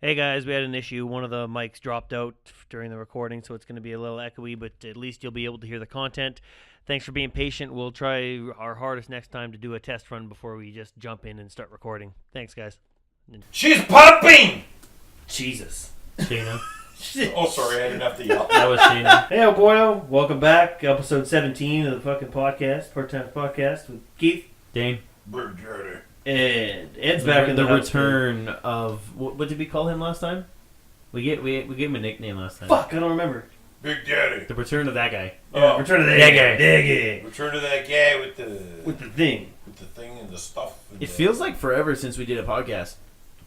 Hey guys, we had an issue. One of the mics dropped out during the recording, so it's going to be a little echoey, but at least you'll be able to hear the content. Thanks for being patient. We'll try our hardest next time to do a test run before we just jump in and start recording. Thanks, guys. She's popping! Jesus. Shayna. Oh, sorry, I didn't have to yell. That was Shayna. Hey, boyo. Welcome back. Episode 17 of the fucking podcast, Part-Time Podcast with Keith. Dane. Bird Jordan. And Ed's back in the house. return of what did we call him last time? We gave him a nickname last time. Fuck, I don't remember. Big Daddy. The return of that guy. Oh, Return of that That guy. guy. That guy. return to that guy with With the thing. the thing and the stuff. And It feels like forever since we did a podcast.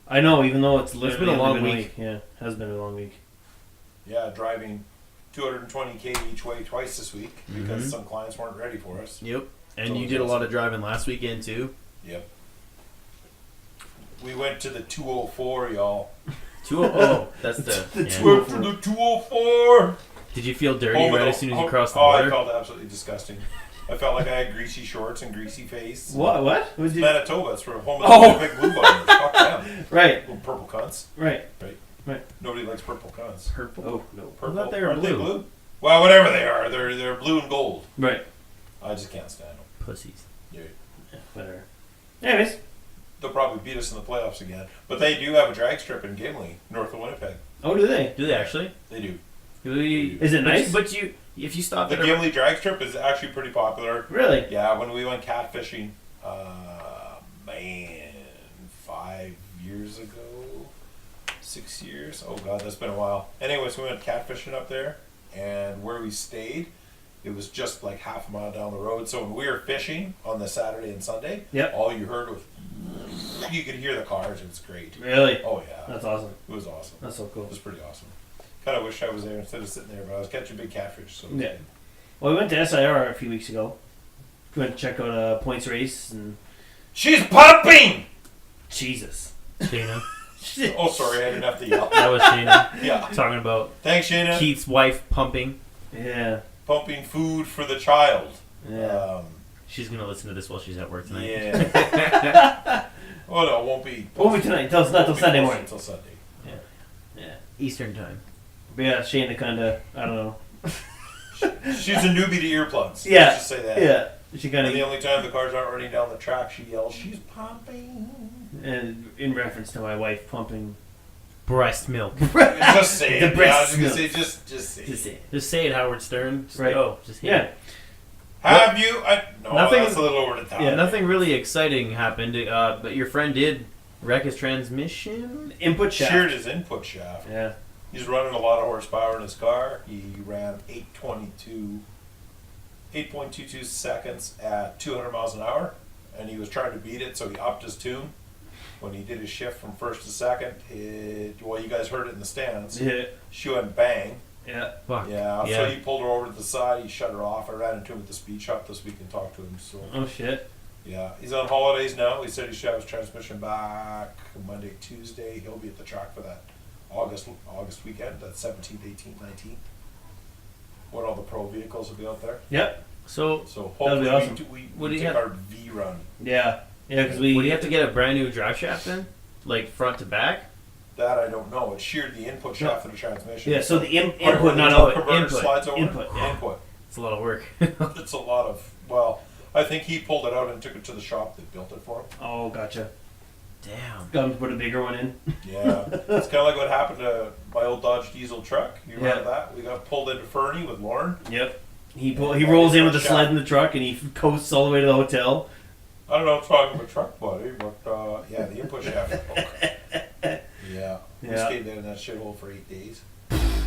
I know, even though it's literally been a long only week. Yeah, has been a long week. Yeah, driving 220k each way twice this week because Mhm. some clients weren't ready for us. Yep. And So you was did a lot awesome. of driving last weekend too. Yep. We went to the 204, y'all. That's the. Yeah. Went to the 204. Did you feel dirty Home right of as soon as you home- crossed the I border? felt absolutely disgusting. I felt like I had greasy shorts and greasy face. What? What? What did you... Manitoba, it's for home of Oh. the big blue bombers. Fuck them. Right, Little purple cunts. right. Nobody likes purple cunts. Purple. Oh, no. Purple. thought they were Aren't blue. Well, whatever they are, they're blue and gold. Right. I just can't stand them. Pussies. Yeah. Yeah, whatever. Anyways. They'll probably beat us in the playoffs again. But they do have a drag strip in Gimli, north of Winnipeg. Oh, do they? Do they actually? They do. Is it nice? But you, if you stop The at a, Gimli drag strip is actually pretty popular. Really? Yeah, when we went catfishing, man, 5 years ago, 6 years. Oh god, that's been a while. Anyways, we went catfishing up there, and where we stayed, it was just like half a mile down the road. So when we were fishing on the Saturday and Sunday, Yep. all you heard was you could hear the cars. It was great. Really? Oh yeah, That's awesome. it was awesome. That's so cool. It was pretty awesome. Kind of wish I was there instead of sitting there, but I was catching big catfish. So it was Yeah. good. Well, we went to SIR a few weeks ago. We went to check out a points race and... She's popping. Jesus. Shayna. Oh, sorry, I didn't have to yell. That was Shayna. Yeah. Talking about Thanks, Shayna. Keith's wife pumping. Yeah. Pumping food for the child. Yeah. She's gonna listen to this while she's at work tonight. Yeah. Oh no, it won't be. Won't be tonight. Not till Sunday morning. Until Sunday. Yeah. Eastern time. But yeah, Shayna kind of, I don't know. She's a newbie to earplugs. Yeah. Let's just say that. Yeah. She kind And the of... only time the cars aren't running down the track, she yells, "She's pumping." And in reference to my wife pumping... Breast milk. Just say The it. Yeah, I was breast gonna milk. say, just say Just it. say. Just say it, Howard Stern. Just Right. go. Just hit Yeah. it. Have you? No, Nothing- that's a little over the top. Yeah, nothing really exciting happened, but your friend did wreck his transmission. Input shaft. Sheared his input shaft. Yeah. He's running a lot of horsepower in his car. He ran 8.22 seconds at 200 miles an hour, and he was trying to beat it, so he upped his tune. When he did his shift from first to second, well, you guys heard it in the stands. Yeah. She went bang. Yeah. Fuck. Yeah, Yeah. so he pulled her over to the side. He shut her off. I ran into him at the speed shop this week and talked to him. So Oh, shit. yeah, he's on holidays now. He said he should have his transmission back Monday, Tuesday. He'll be at the track for that August weekend. That's 17th, 18th, 19th. When all the pro vehicles will be out there. Yep. So, So That'll be hopefully awesome. we What do you take have- our V run. Yeah. Yeah, because we... would you have to get a brand new drive shaft then? Like front to back? That I don't know. It sheared the input shaft of the transmission. Yeah, so the Part input, where not the output. converter Input. slides over. Input, yeah. Input. It's a lot of work. It's a lot of, well, I think he pulled it out and took it to the shop that built it for him. Oh, gotcha. Damn. Got him to put a bigger one in. Yeah. It's kind of like what happened to my old Dodge diesel truck. You remember Yeah. that? We got pulled into Fernie with Lauren. Yep. He rolls in with the sled in the truck and he coasts all the way to the hotel. I don't know what's wrong with my truck, buddy, but yeah, the input shaft broke. Yeah. We Yeah. stayed there in that shithole for 8 days.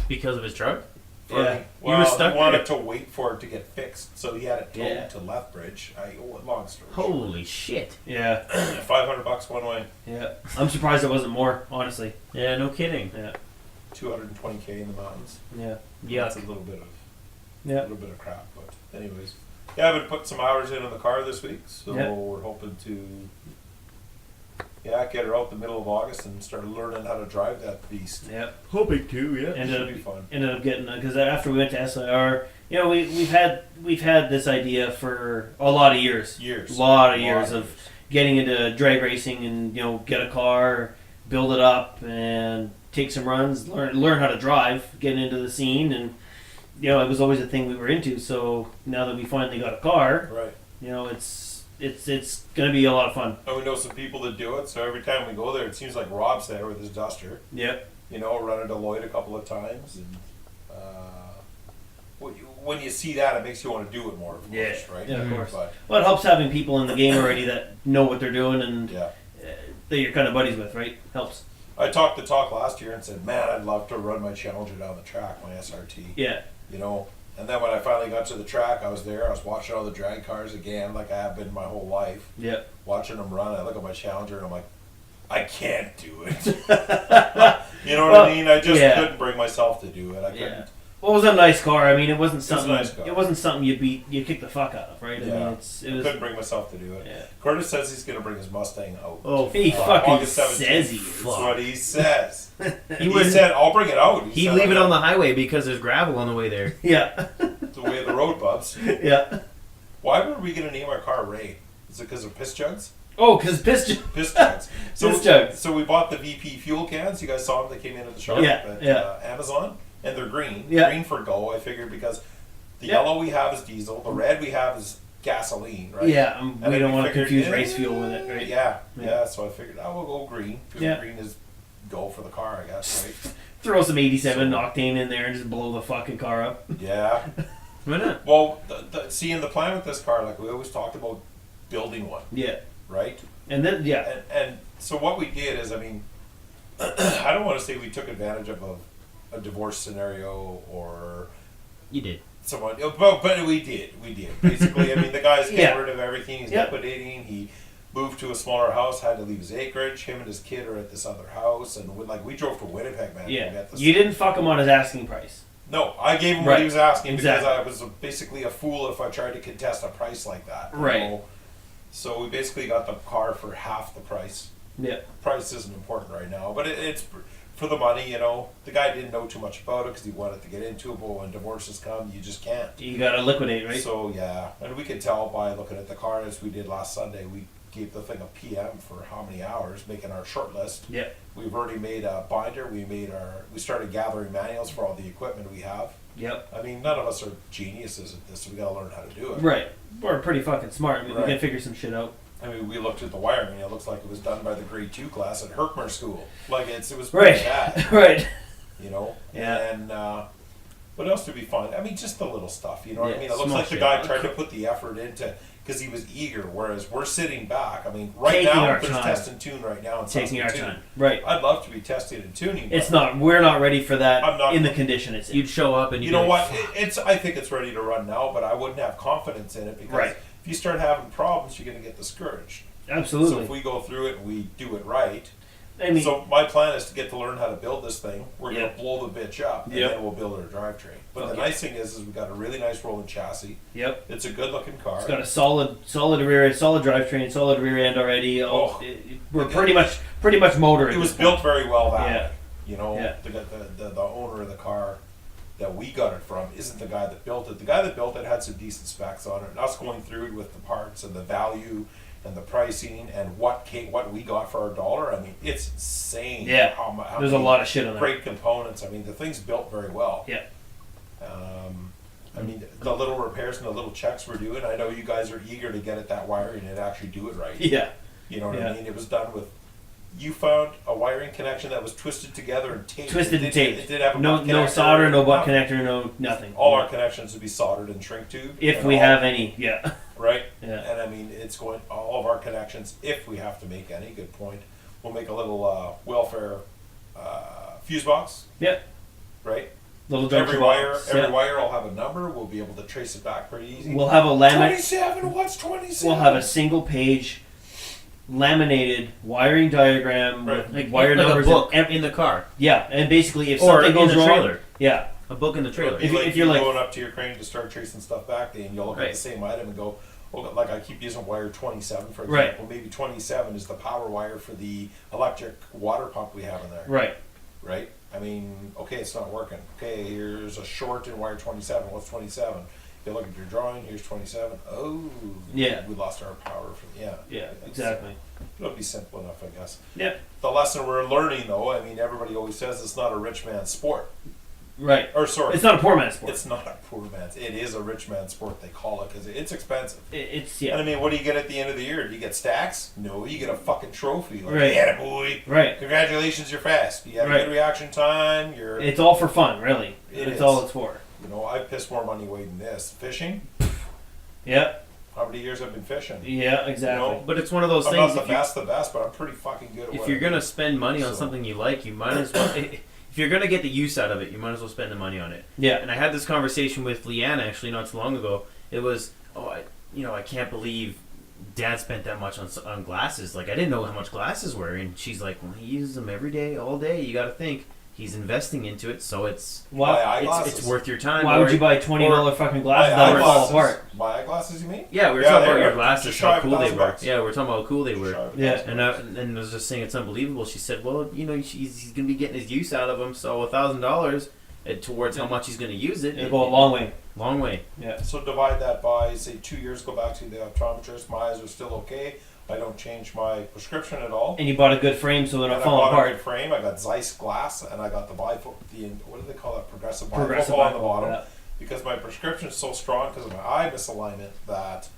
Because of his truck? Fernie. Yeah. Well, You were stuck he wanted there? to wait for it to get fixed, so he had it towed Yeah. to Lethbridge. Long story short. Holy shit. Yeah. $500 one way, Yeah. I'm surprised it wasn't more, honestly. Yeah, no kidding. Yeah. 220k in the mountains. Yeah. That's a Yuck. little bit of Yeah. crap, but anyways. Yeah, I've been putting some hours in the car this week, so Yeah. we're hoping to get her out the middle of August and start learning how to drive that beast. Yeah. Hoping to, yeah. Ended Should up be fun. ended up getting because after we went to SIR, you know, we've had this idea for a lot of years. Years. A lot of years of getting into drag racing and, you know, get a car, build it up and take some runs, learn how to drive, get into the scene, and it was always a thing we were into. So now that we finally got a car, Right. it's going to be a lot of fun. And we know some people that do it, so every time we go there, it seems like Rob's there with his duster. Yep. Run into Lloyd a couple of times, and when you see that, it makes you want to do it more. Of course, right? Yeah, of course. But, Well, it helps having people in the game already that know what they're doing and yeah. that you're kind of buddies with, right? Helps. I talked the talk last year and said, man, I'd love to run my Challenger down the track, my SRT. Yeah. And then when I finally got to the track, I was there. I was watching all the drag cars again, like I have been my whole life. Yeah. Watching them run, I look at my Challenger and I'm like, I can't do it. You know what I mean? I just couldn't bring myself to do it. I couldn't. Yeah. Well, it was a nice car. I mean, it wasn't something. It was a nice car. It wasn't something you kick the fuck out of, right? Yeah. I mean, I it was. couldn't bring myself to do it. Yeah. Curtis says he's going to bring his Mustang out. Oh, he fucking August 17th. says he is. That's what he says. He He wouldn't. said, I'll bring it out. He'd said, leave it on the highway because there's gravel on the way there. Yeah. the way of the road bubs. Yeah. Why were we going to name our car Ray? Is it because of piss jugs? Oh, because piston. Piss jugs. Piss jugs. So we bought the VP fuel cans. You guys saw them. They came in at the shop at Amazon. And they're green. Yeah. Green for go, I figured, because the Yeah. yellow we have is diesel. The red we have is gasoline, right? Yeah, And we then don't want to figured, confuse race fuel with it, right? Yeah. So I figured, we'll go green. Because Yeah. green is go for the car, I guess, right? Throw some 87 octane in there and just blow the fucking car up. Yeah. Why not? Well, seeing the plan with this car, like we always talked about building one, Yeah. right? And then, And so what we did is, I mean, I don't want to say we took advantage of a divorce scenario or You did. someone, but we did. Basically, I mean, the guy's getting Yeah. rid of everything. He's Yeah. liquidating. He moved to a smaller house, had to leave his acreage. Him and his kid are at this other house, and we drove to Winnipeg, man. to yeah. get this. You didn't fuck him on his asking price. No, I gave him what Right. he was asking Exactly. because I was basically a fool if I tried to contest a price like that. Right. So we basically got the car for half the price. Yeah. Price isn't important right now, but it's for the money. The guy didn't know too much about it because he wanted to get into it, but when divorces come, you just can't. You gotta liquidate, right? So yeah, and we could tell by looking at the car as we did last Sunday. We gave the thing a PM for how many hours, making our short list. Yeah. We've already made a binder. We started gathering manuals for all the equipment we have. Yep. I mean, none of us are geniuses at this, so we gotta learn how to do it. Right. We're pretty fucking smart. I mean, we Right. can figure some shit out. I mean, we looked at the wiring. It looks like it was done by the grade 2 class at Herkmer School. Like it was Right. pretty bad. Right. Yeah. And what else did we find? I mean, just the little stuff. You know what I Yeah, mean? It looks small like the shit. guy tried to put the effort into because he was eager, whereas we're sitting back. I mean, right Taking now our there's time. test and tune right now. In Taking our Saskatoon. time. Right. I'd love to be testing and tuning. It's but not. We're not ready for that I'm not- in the condition it's in. You'd show up and You you'd know be what? like, It's. I think it's ready to run now, but I wouldn't have confidence in it because Right. if you start having problems, you're going to get discouraged. Absolutely. So if we go through it and we do it right, I mean, so my plan is to get to learn how to build this thing. We're Yeah. going to blow the bitch up, and Yep. then we'll build our drivetrain. But the Okay. nice thing is we've got a really nice rolling chassis. yep. It's a good looking car. It's got a solid rear, solid drivetrain, solid rear end already. Oh. We're pretty much motor. It was built very well that Yeah. way. You know, Yeah. the owner of the car that we got it from isn't the guy that built it. The guy that built it had some decent specs on it. And us going through it with the parts and the value and the pricing and what we got for our dollar. I mean, it's insane. Yeah. How There's a many lot of shit on there. great components. I mean, the thing's built very well. Yeah. I mean, the little repairs and the little checks we're doing. I know you guys are eager to get at that wiring and actually do it right. Yeah. You know what Yeah. I mean? It was done with. You found a wiring connection that was twisted together and taped. Twisted and taped. It did have a No butt no connector, solder, no butt nothing. connector, no nothing. All our connections would be soldered in shrink tube. if and we all- have any, yeah. right. Yeah. And I mean, it's going all of our connections. If we have to make any, good point. We'll make a little welfare fuse box. Yeah. Right. Little Every junction wire, box. every Yeah. wire will have a number. We'll be able to trace it back pretty easy. We'll have a laminate. 27. What's 27? We'll have a single page laminated wiring diagram Right. with like wire like numbers a book and in the car yeah, and basically if or something in goes the wrong, trailer. yeah, A book in the trailer. If, If you're you're like- going up to your crane to start tracing stuff back, then you'll look at Right. the same item and go, oh, like I keep using wire 27 for Right. example. Maybe 27 is the power wire for the electric water pump we have in there. right. Right? I mean, okay, it's not working. Okay, here's a short in wire 27. What's 27? They look at your drawing. Here's 27. Oh, Yeah. we lost our power. Yeah, That's- exactly. It'll be simple enough, I guess. Yeah. The lesson we're learning, though, I mean, everybody always says it's not a rich man's sport. Right. Or sorry, It's not a poor man's sport. it's not a poor man's. It is a rich man's sport. They call it because it's expensive. It's And I yeah. mean, what do you get at the end of the year? Do you get stacks? No, you get a fucking trophy. Like, Right. yeah, boy. Right. Congratulations, you're fast. You have Right. a good reaction time. You're, It's all for fun, really. It It's is. all it's for. you know, I piss more money away than this. Fishing. Yeah. How many years I've been fishing? Yeah. Exactly. You know, But it's one of those I'm things. not the best, but I'm pretty fucking good at If what you're I gonna do. spend money on So- something you like, you might as well. If you're gonna get the use out of it, you might as well spend the money on it. Yeah. And I had this conversation with Leanna actually not too long ago. It was, I can't believe Dad spent that much on glasses. Like I didn't know how much glasses were, and she's like, well, he uses them every day, all day. You got to think he's investing into it, so it's My Why? eyeglasses. it's worth your time. Why or- would you buy $20 fucking glasses My that would fall eyeglasses. apart? My eyeglasses, you mean? Yeah, we were Yeah, talking they about your were glasses, just how shy of cool they $1,000 were. bucks. Yeah, we were talking about how cool they were. Shy of Yeah. $1,000. And I was just saying it's unbelievable. She said, well, he's going to be getting his use out of them, so $1,000 towards how much he's going to use it. It'll go a long way. Long way. Yeah. So divide that by, say, 2 years, go back to the optometrist. My eyes are still okay. I don't change my prescription at all. And you bought a good frame so they're And not I falling bought a apart. good frame. I got Zeiss glass, and I got the bifocal. What do they call that? Progressive bifocal Progressive on the bifocal, bottom. yeah. Because my prescription is so strong because of my eye misalignment that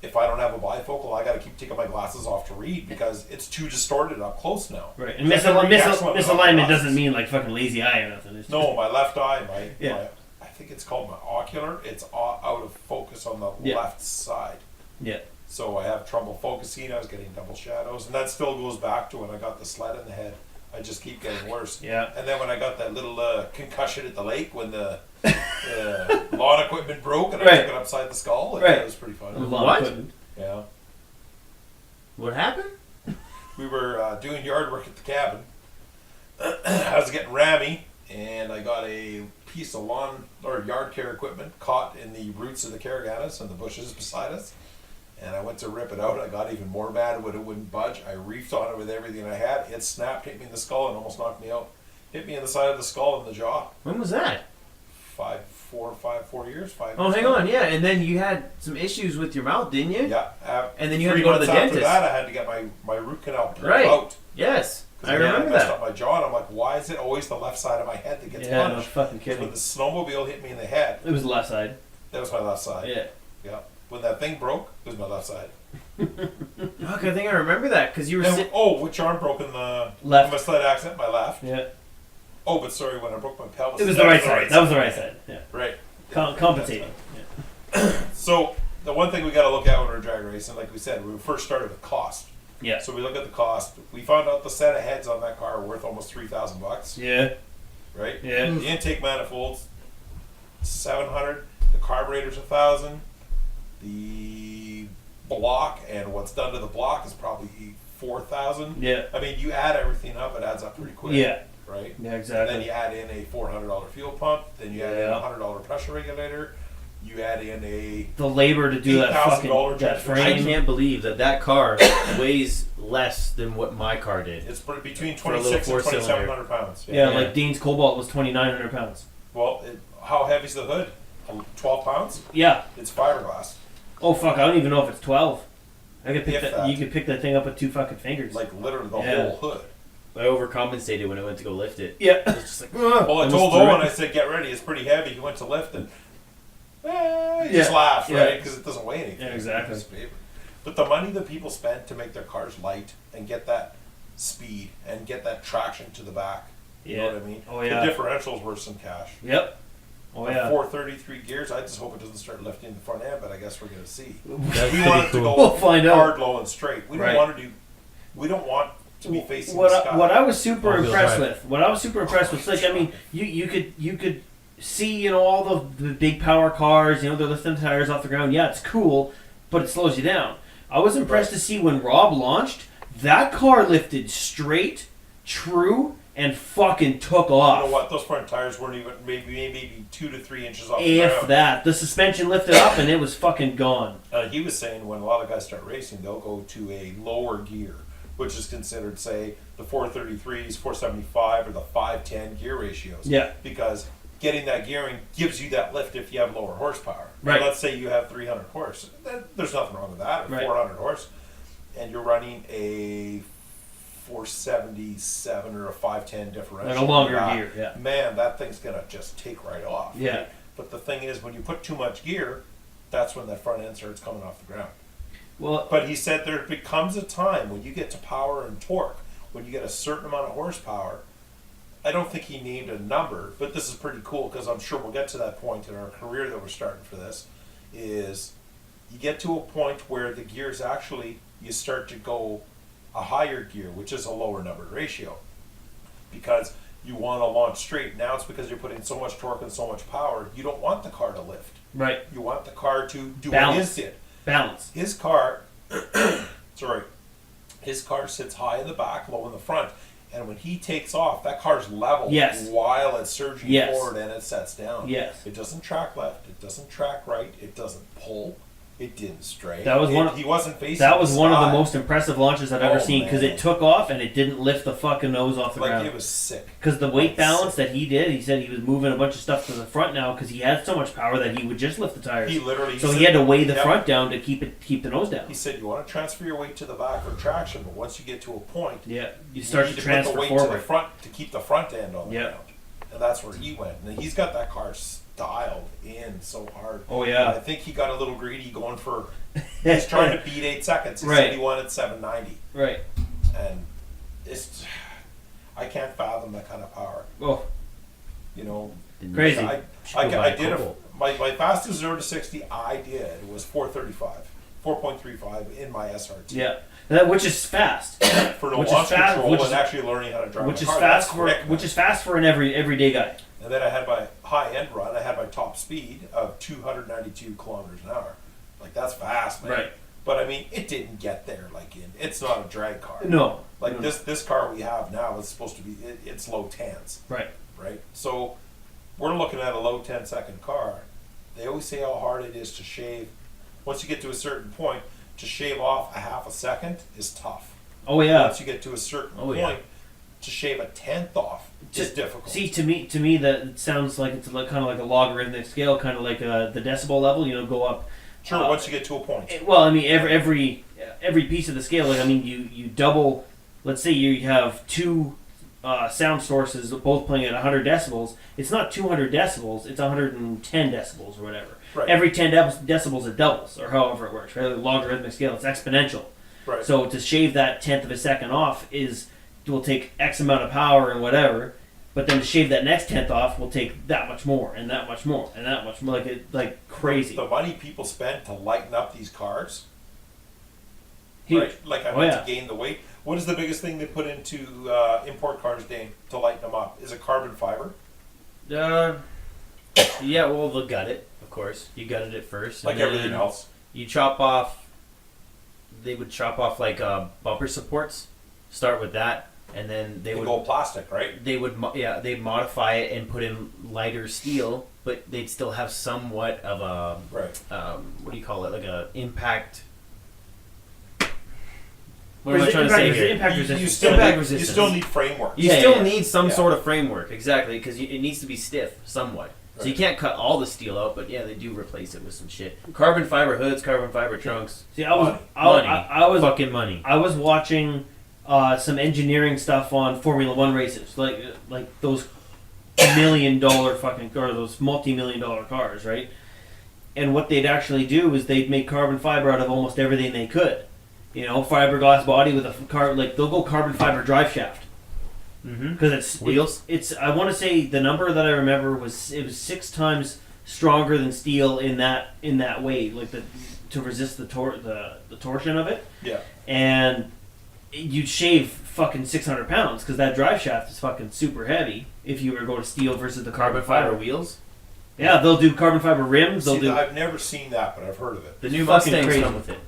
if I don't have a bifocal, I got to keep taking my glasses off to read because it's too distorted up close now. Right. And I can read excellent without misalignment glasses. doesn't mean like fucking lazy eye or nothing. It's No, my left eye, Yeah. I think it's called my ocular. It's out of focus on the Yeah. left side. Yeah. So I have trouble focusing. I was getting double shadows, and that still goes back to when I got the sled in the head. I just keep getting worse. Yeah. And then when I got that little concussion at the lake when the lawn equipment broke and I Right. took it upside the skull, Right. that was pretty fun. A lot of What? equipment. Yeah. What happened? We were doing yard work at the cabin. I was getting rammy, and I got a piece of lawn or yard care equipment caught in the roots of the caraganas and the bushes beside us. And I went to rip it out. I got even more mad when it wouldn't budge. I reefed on it with everything I had. It snapped, hit me in the skull, and almost knocked me out. Hit me in the side of the skull and the jaw. When was that? 4 years. 5 Oh, years hang ago. on. Yeah, and then you had some issues with your mouth, didn't you? Yeah. And then you had 3 to go to the months after dentist. that, I had to get my root canal pulled Right. out. Yes, 'Cause I again, remember messed that. up my jaw, and I'm like, why is it always the left side of my head that gets Yeah, no punched? fucking When kidding. the snowmobile hit me in the head, It was the left side. that was my left side. Yeah. Yeah. When that thing broke, it was my left side. Fuck, I think I remember that because you were And, sitting. which arm broke in the Left. my sled accident? My left. Yeah. Oh, but sorry, when I broke my pelvis. It was that the right side. That was the right side. Yeah. Right. Compensating. So the one thing we got to look at when we're drag racing, like we said, we first started with cost. Yeah. So we look at the cost. We found out the set of heads on that car are worth almost $3,000. Yeah. Right. Yeah. The intake manifolds, 700. The carburetor's 1,000. The block and what's done to the block is probably 4,000. Yeah. I mean, you add everything up, it adds up pretty quick. Yeah. Right. Yeah. And then Exactly. you add in a $400 fuel pump. Then you add in Yeah. a $100 pressure regulator. You add in a The labor to do that fucking $8,000 that transmission. I frame. can't believe that car weighs less than what my car did. It's between For a little 26 and four-cylinder. 2,700 pounds. Yeah, Yeah. like Dean's Cobalt was 2,900 pounds. Well, how heavy's the hood? 12 pounds? Yeah. It's fiberglass. Oh fuck! I don't even know if it's 12. I could pick If that. that. You could pick that thing up with 2 fucking fingers. Like literally the Yeah. whole hood. I overcompensated when I went to go lift it. Yeah. It was just like, Well, I almost told threw Owen, it. I said, get ready, it's pretty heavy. He went to lift and he just Yeah. laughed, Yeah. right? Because it doesn't weigh anything. Yeah, exactly. It's paper. But the money that people spend to make their cars light and get that speed and get that traction to the back, you know Yeah. what I mean? Oh, yeah. The differential's worth some cash. Yep. Oh yeah. 433 gears, I just hope it doesn't start lifting the front end, but I guess we're going to see. That's We pretty want it to cool. go We'll find out. hard, low, and straight. We don't Right. want to do. We don't want to be facing what the I, sky. what I was super All-wheel impressed drive. with. What I was super impressed with. Like I mean, you could see all the big power cars. They're lifting tires off the ground. Yeah, it's cool, but it slows you down. I was impressed to see when Rob launched, that car lifted straight, true, and fucking took off. You know what? Those front tires weren't even maybe 2 to 3 inches off the If ground. that, the suspension lifted up and it was fucking gone. He was saying when a lot of guys start racing, they'll go to a lower gear, which is considered, say, the 433s, 475, or the 510 gear ratios. Yeah. Because getting that gearing gives you that lift if you have lower horsepower. Right. Let's say you have 300 horse. There's nothing wrong with that. Or Right. 400 horse, and you're running a 477 or a 510 differential. Like a longer gear, yeah. Man, that thing's gonna just take right off. Yeah. Right? But the thing is, when you put too much gear, that's when that front end starts coming off the ground. Well, But he said there becomes a time when you get to power and torque, when you get a certain amount of horsepower. I don't think he named a number, but this is pretty cool because I'm sure we'll get to that point in our career that we're starting for this, is you get to a point where the gears actually, you start to go a higher gear, which is a lower numbered ratio. Because you want to launch straight. Now it's because you're putting so much torque and so much power, you don't want the car to lift. right. You want the car to do Balance. what his did. Balance. His car, his car sits high in the back, low in the front. And when he takes off, that car's level Yes. while it's surging Yes. forward and it sets down. Yes. It doesn't track left. It doesn't track right. It doesn't pull. It didn't stray. That was one of- He wasn't facing. That was the one of the sky. most impressive launches I've ever Oh, seen because man. it took off and it didn't lift the fucking nose off the Like ground. it was sick. Because the weight Like, balance sick. that he did, he said he was moving a bunch of stuff to the front now because he had so much power that he would just lift the tires. He literally. So said, he had to weigh the Yep. front down to keep the nose down. He said you want to transfer your weight to the back for traction, but once you get to a point, Yeah, you start need to put transfer the weight to the forward. front to keep the front end on the Yeah. ground. And that's where he went. And he's got that car styled in so hard. Oh And yeah, I think he got a little greedy going for. He's trying to beat 8 seconds. He Right. said he wanted 790, right. and it's. I can't fathom that kind of power. Oh, You know, Crazy. I did my fastest 0 to 60 I did was 435, 4.35 in my SRT. yeah. Which is fast. For the Which is launch fast- control which and is- actually learning how to drive Which a is car. fast That's for quick, which is fast for an everyday guy. And then I had my high end run. I had my top speed of 292 kilometers an hour. Like that's fast, man. Right. But I mean, it didn't get there. It's not a drag car. No. Like no. this car we have now is supposed to be. It's low tens, Right. right? So we're looking at a low 10-second car. They always say how hard it is to shave. Once you get to a certain point, to shave off a half a second is tough. Oh yeah. Once you get to a certain Oh, point, yeah. to shave a tenth off is difficult. See, to me, that it sounds like it's like, kind of like a logarithmic scale, kind of like the decibel level. You know, go up. Sure, once you get to a point. Well, I mean, every piece of the scale. Like, I mean, you double. Let's say you have two sound sources both playing at 100 decibels. It's not 200 decibels. It's 110 decibels or whatever. Right. Every 10 decibels it doubles, or however it works. Right, like logarithmic scale. It's exponential. Right. So to shave that tenth of a second off will take X amount of power and whatever. But then to shave that next tenth off will take that much more and that much more and that much more, like crazy. The money people spend to lighten up these cars, Huge. right? Like I Oh, mean, yeah. to gain the weight. What is the biggest thing they put into import cars, Dane, to lighten them up? Is it carbon fiber? Yeah, well, they'll gut it, of course. You gutted it first. Like and then everything else? You chop off. They would chop off like bumper supports. Start with that, and then they They would go plastic, right? they'd modify it and put in lighter steel, but they'd still have somewhat of a Right. what do you call it, like a impact. What am I trying to say here? Impact You resistance. still Impact need, resistance. You still need framework. You Yeah, still yeah. need some Yeah. sort of framework, exactly, because it needs to be stiff somewhat. So you Right. can't cut all the steel out, but yeah, they do replace it with some shit. Carbon fiber hoods, carbon fiber trunks. See, I was Money. Money. I was Fucking money. I was watching some engineering stuff on Formula One races, like those $1 million fucking cars, those multi-million-dollar cars, right? And what they'd actually do is they'd make carbon fiber out of almost everything they could. You know, fiberglass body with they'll go carbon fiber drive shaft Mm-hmm. because it's Wheels? It's I want to say the number that I remember was 6 times stronger than steel in that weight, like to resist the torsion of it. Yeah. And you'd shave fucking 600 pounds because that drive shaft is fucking super heavy if you were to go to steel versus the Carbon fiber wheels. Yeah, they'll do carbon fiber rims. They'll See, do I've never seen that, but I've heard of it. The new Fucking Mustangs crazy. come with it.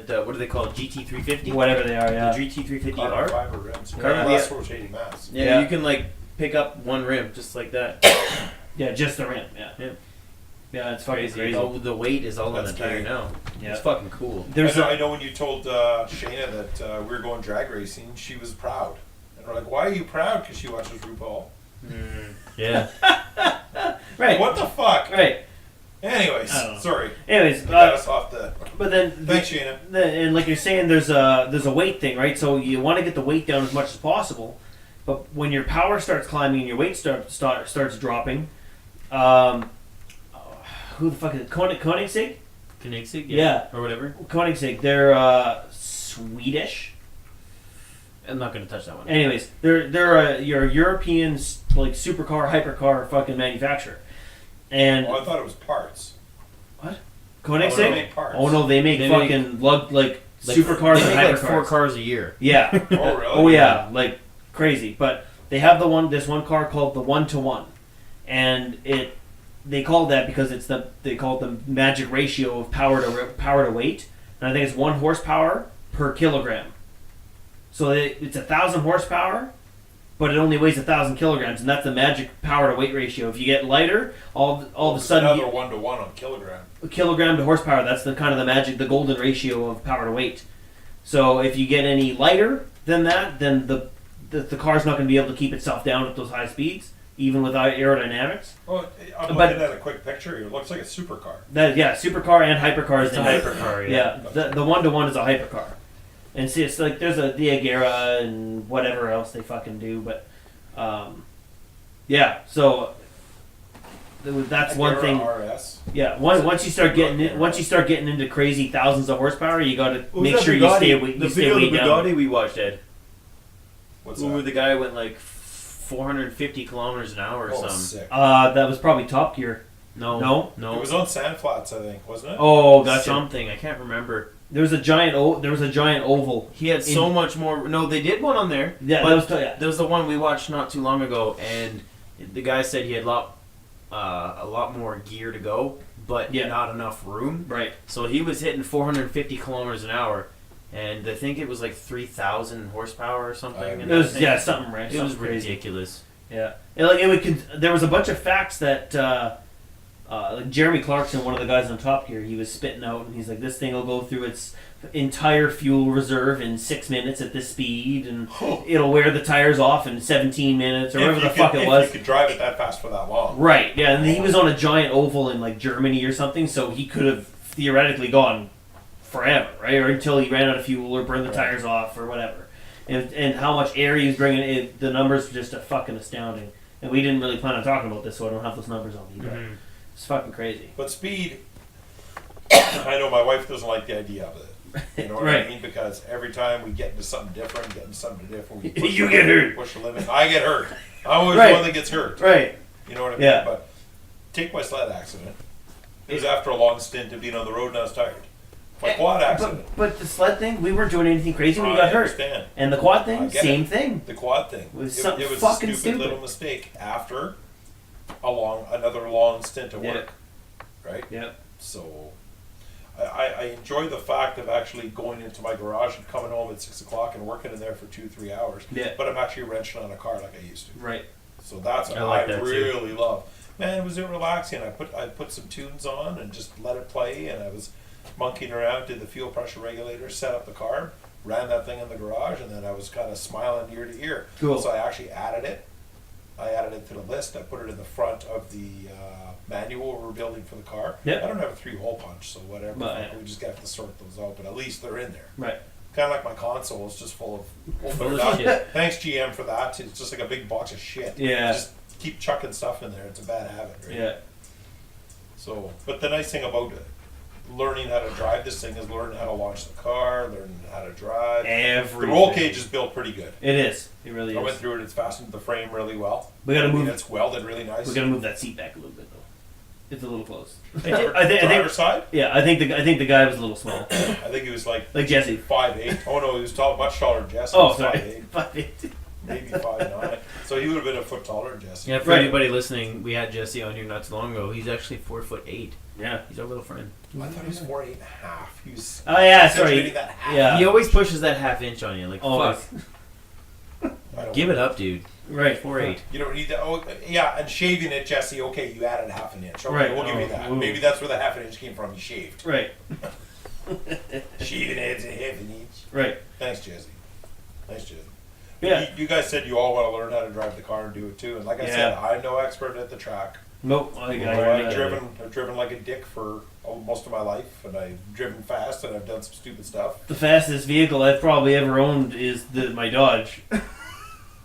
The what do they call it? GT350. whatever they are. The Yeah, GT350R. Carbon fiber rims. Carbon- Less rotating mass. Yeah, Yeah. you can like pick up one rim just like that. yeah, just the rim. Yeah, Yeah. yeah, it's fucking crazy. Oh, the weight is all on the That's tire big. now. Yeah. It's fucking cool. There's I know when you told Shayna that we were going drag racing, she was proud. And we're like, why are you proud? Because she watches RuPaul. Yeah. Right. What the fuck? Right. Anyways, I don't know. sorry. Anyways, I got us off the. but then Thanks, Sheena. and like you're saying, there's a weight thing, right? So you want to get the weight down as much as possible, but when your power starts climbing and your weight starts dropping, who the fuck is it? Koenigsegg? Koenigsegg, Yeah. or whatever. Koenigsegg. They're Swedish. I'm not gonna touch that one. Anyways, they're your European like supercar, hypercar fucking manufacturer, and Oh, I thought it was parts. Koenigsegg. they make parts. Oh no, they make They fucking supercars They and make hypercars. like 4 cars a year. Yeah. Oh, really? Oh yeah, like crazy. But they have this one car called the 1-to-1, and they call it that because they call it the magic ratio of power to weight, and I think it's 1 horsepower per kilogram. So it's 1,000 horsepower, but it only weighs 1,000 kilograms, and that's the magic power to weight ratio. If you get lighter, all of a sudden another 1-to-1 on kilogram. kilogram to horsepower. That's the kind of the golden ratio of power to weight. So if you get any lighter than that, then the car's not going to be able to keep itself down at those high speeds, even without aerodynamics. Oh, I'm But- looking at a quick picture. It looks like a supercar. Supercar and hypercars. It's a hypercar, yeah. The 1-to-1 is a hypercar, and see, it's like there's the Agera and whatever else they fucking do, but yeah. So that's one Agera thing. RS. Yeah, once you start getting into crazy thousands of horsepower, you got to make sure you stay down. we watched, Ed. What's Where that? the guy went like 450 kilometers an hour or Oh, something. sick. That was probably Top Gear. No. It was on Sandflats, I think, wasn't it? Oh, gotcha. Something I can't remember. There was a giant oval. He had so much more. No, they did one on there. Yeah, but that was yeah. there was the one we watched not too long ago, and the guy said he had a lot more gear to go, but Yeah. not enough room. Right. So he was hitting 450 kilometers an hour, and I think it was like 3,000 horsepower or something. and It was I think something right. It was something crazy. ridiculous. Yeah. There was a bunch of facts that like Jeremy Clarkson, one of the guys on Top Gear, he was spitting out, and he's like, this thing will go through its entire fuel reserve in 6 minutes at this speed, and it'll wear the tires off in 17 minutes or whatever the fuck it was. You could drive it that fast for that long. Right, yeah, and he was on a giant oval in like Germany or something, so he could have theoretically gone forever, right? Or until he ran out of fuel or burned the tires off or whatever. And how much air he was bringing in, the numbers were just fucking astounding. And we didn't really plan on talking about this, so I don't have those numbers on me, but it's fucking crazy. But speed, I know my wife doesn't like the idea of it. You know what Right. I mean? Because every time we get into something different, we push You get hurt. Push the limit. I get hurt. I'm always Right. the one that gets hurt. Right. You know what I mean? Yeah. But take my sled accident. It was after a long stint of being on the road and I was tired. My quad accident. But the sled thing, we weren't doing anything crazy when you I got hurt. understand. And the quad I thing, get same it. thing. The quad thing. It was It something was fucking a stupid little mistake after another long stint of Yeah. work. Right? Yep. So I enjoy the fact of actually going into my garage and coming home at 6 o'clock and working in there for 2-3 hours. Yeah. But I'm actually wrenching on a car like I used to. Right. So that's what I I, like that too. really love. Man, it was relaxing. I put some tunes on and just let it play, and I was monkeying around, did the fuel pressure regulator, set up the car, ran that thing in the garage, and then I was kind of smiling ear to ear. Cool. So I actually added it. I added it to the list. I put it in the front of the manual we're building for the car. Yep. I don't have a 3-hole punch, so whatever. But, we just have to sort those out, but at least they're in there. Right. Kind of like my console is just full of Full of shit. Thanks GM for that. It's just like a big box of shit. Yeah. Just keep chucking stuff in there. It's a bad habit, right? Yeah. So, but the nice thing about learning how to drive this thing is learning how to launch the car, learning how to drive. Everything. The roll cage is built pretty good. It is. It really I went is. through it. It's fastened to the frame really well. We gotta I mean, move. it's welded really nice. We gotta move that seat back a little bit though. It's a little close. Driver's side? Yeah, I think the guy was a little small. I think he was like Jesse. 5'8". Oh no, he was much taller than Jesse. Oh, He was sorry. 5'8", maybe 5'9". So he would have been a foot taller than Jesse. Yeah, for Right. anybody listening, we had Jesse on here not too long ago. He's actually 4'8". Yeah. He's our little friend. I thought he was 4'8.5". He was. Oh yeah, accentuating sorry. that half. Yeah. He always pushes that half inch on you. Like, Always. fuck. I don't Give it up, dude. Right. 4'8". You don't need that. Oh, yeah, and shaving it, Jesse. Okay, you added half an inch. Okay, Right. we'll give you Oh, that. ooh. Maybe that's where the half an inch came from. You shaved. Right. Shaving adds a half an inch. Right. Thanks, Jesse. Nice, Jesse. Yeah. You guys said you all want to learn how to drive the car and do it too. And like I said, Yeah. I'm no expert at the track. Nope. I've driven like a dick for most of my life, and I've driven fast, and I've done some stupid stuff. The fastest vehicle I've probably ever owned is my Dodge.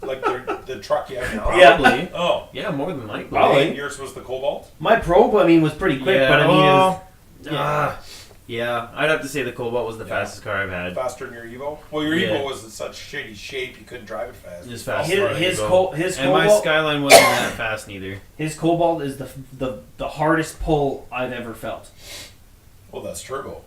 Like the truck you have now. Probably. Oh, Yeah, more than likely. Probably. yours was the Cobalt. My Probe, I mean, was pretty quick, Yeah, but I mean, yeah, I'd have to say the Cobalt was the Yeah. fastest car I've had. Faster than your Evo. Well, your Yeah. Evo was in such shitty shape you couldn't drive it fast. Just it fast. was his And my Cobalt. Skyline wasn't that fast neither. His Cobalt is the hardest pull I've ever felt. Well, that's turbo.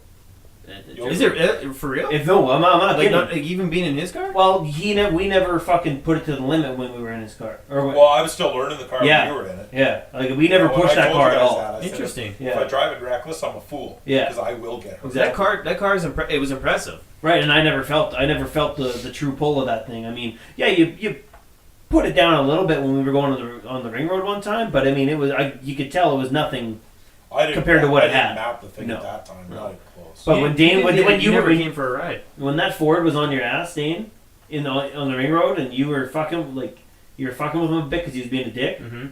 Is it for real? If no, I'm not like, kidding. not, like even being in his car? Well, we never fucking put it to the limit when we were in his car. Well, I was still learning the car Yeah. when you were in it. Yeah, like we never When pushed I that told car you at guys all. that, I said, Interesting. If Yeah. I drive it reckless, I'm a fool. Yeah. Because I will get hurt. Exactly. That car it was impressive. Right, and I never felt the true pull of that thing. I mean, yeah, you put it down a little bit when we were going on the ring road one time, but I mean, it was you could tell it was nothing. I didn't, compared to what I it didn't had. map the thing No. at that time. No. Not even close. But when Dane, when you never were came for a ride. when that Ford was on your ass, Dane, on the ring road, and you were fucking with him a bit because he was being a dick. Mm-hmm.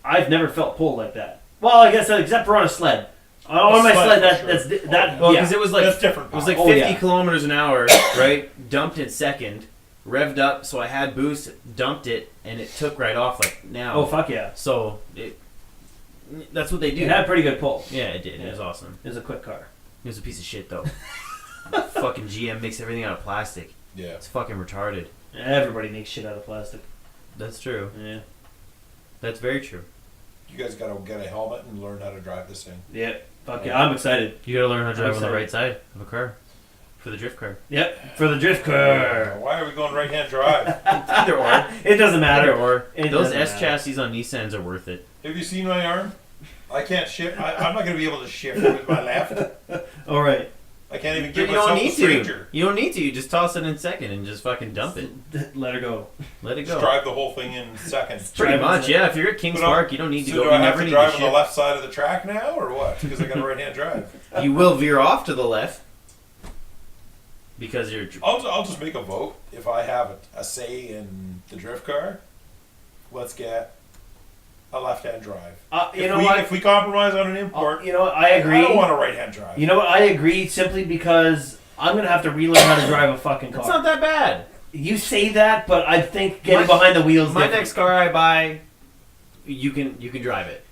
I've never felt pulled like that. Well, I guess except for on a sled. On my sled, sled, for that's sure. that. Well, Yeah. because it was like That's different. It was like Oh, 50 yeah. kilometers an hour, right? Dumped it second, revved up, so I had boost, dumped it, and it took right off like now. Oh fuck yeah! So that's what they do. It had a pretty good pull. Yeah, it did. Yeah. It was awesome. It was a quick car. It was a piece of shit though. Fucking GM makes everything out of plastic. Yeah. It's fucking retarded. Everybody makes shit out of plastic. That's true. Yeah. That's very true. You guys got to get a helmet and learn how to drive this thing. Yeah. Fuck yeah! I'm excited. You gotta learn how to drive on the excited. right side of a car. For the drift car. Yep. For the drift car. Why are we going right-hand drive? Either or. It doesn't matter. Either or. It Those doesn't S matter. chassis on Nissans are worth it. Have you seen my arm? I can't shift. I'm not going to be able to shift with my left. All right. I can't even But give you don't myself a need stranger. to. You don't need to. You just toss it in second and just fucking dump it. Let her go. Let it Just go. drive the whole thing in second. Pretty drive much, it. yeah. If you're at Kings So do I- Park, you don't need to So go. do You I have never to need drive to on the shift. left side of the track now, or what? Because I got a right-hand drive. You will veer off to the left because you're. I'll just make a vote. If I have a say in the drift car, let's get a left-hand drive. You know what? If we compromise on an import, You know what? I agree. I don't want a right-hand drive. You know what? I agree simply because I'm gonna have to relearn how to drive a fucking car. It's not that bad. You say that, but I think getting My- behind the wheels. My different. next car I buy, you can drive it.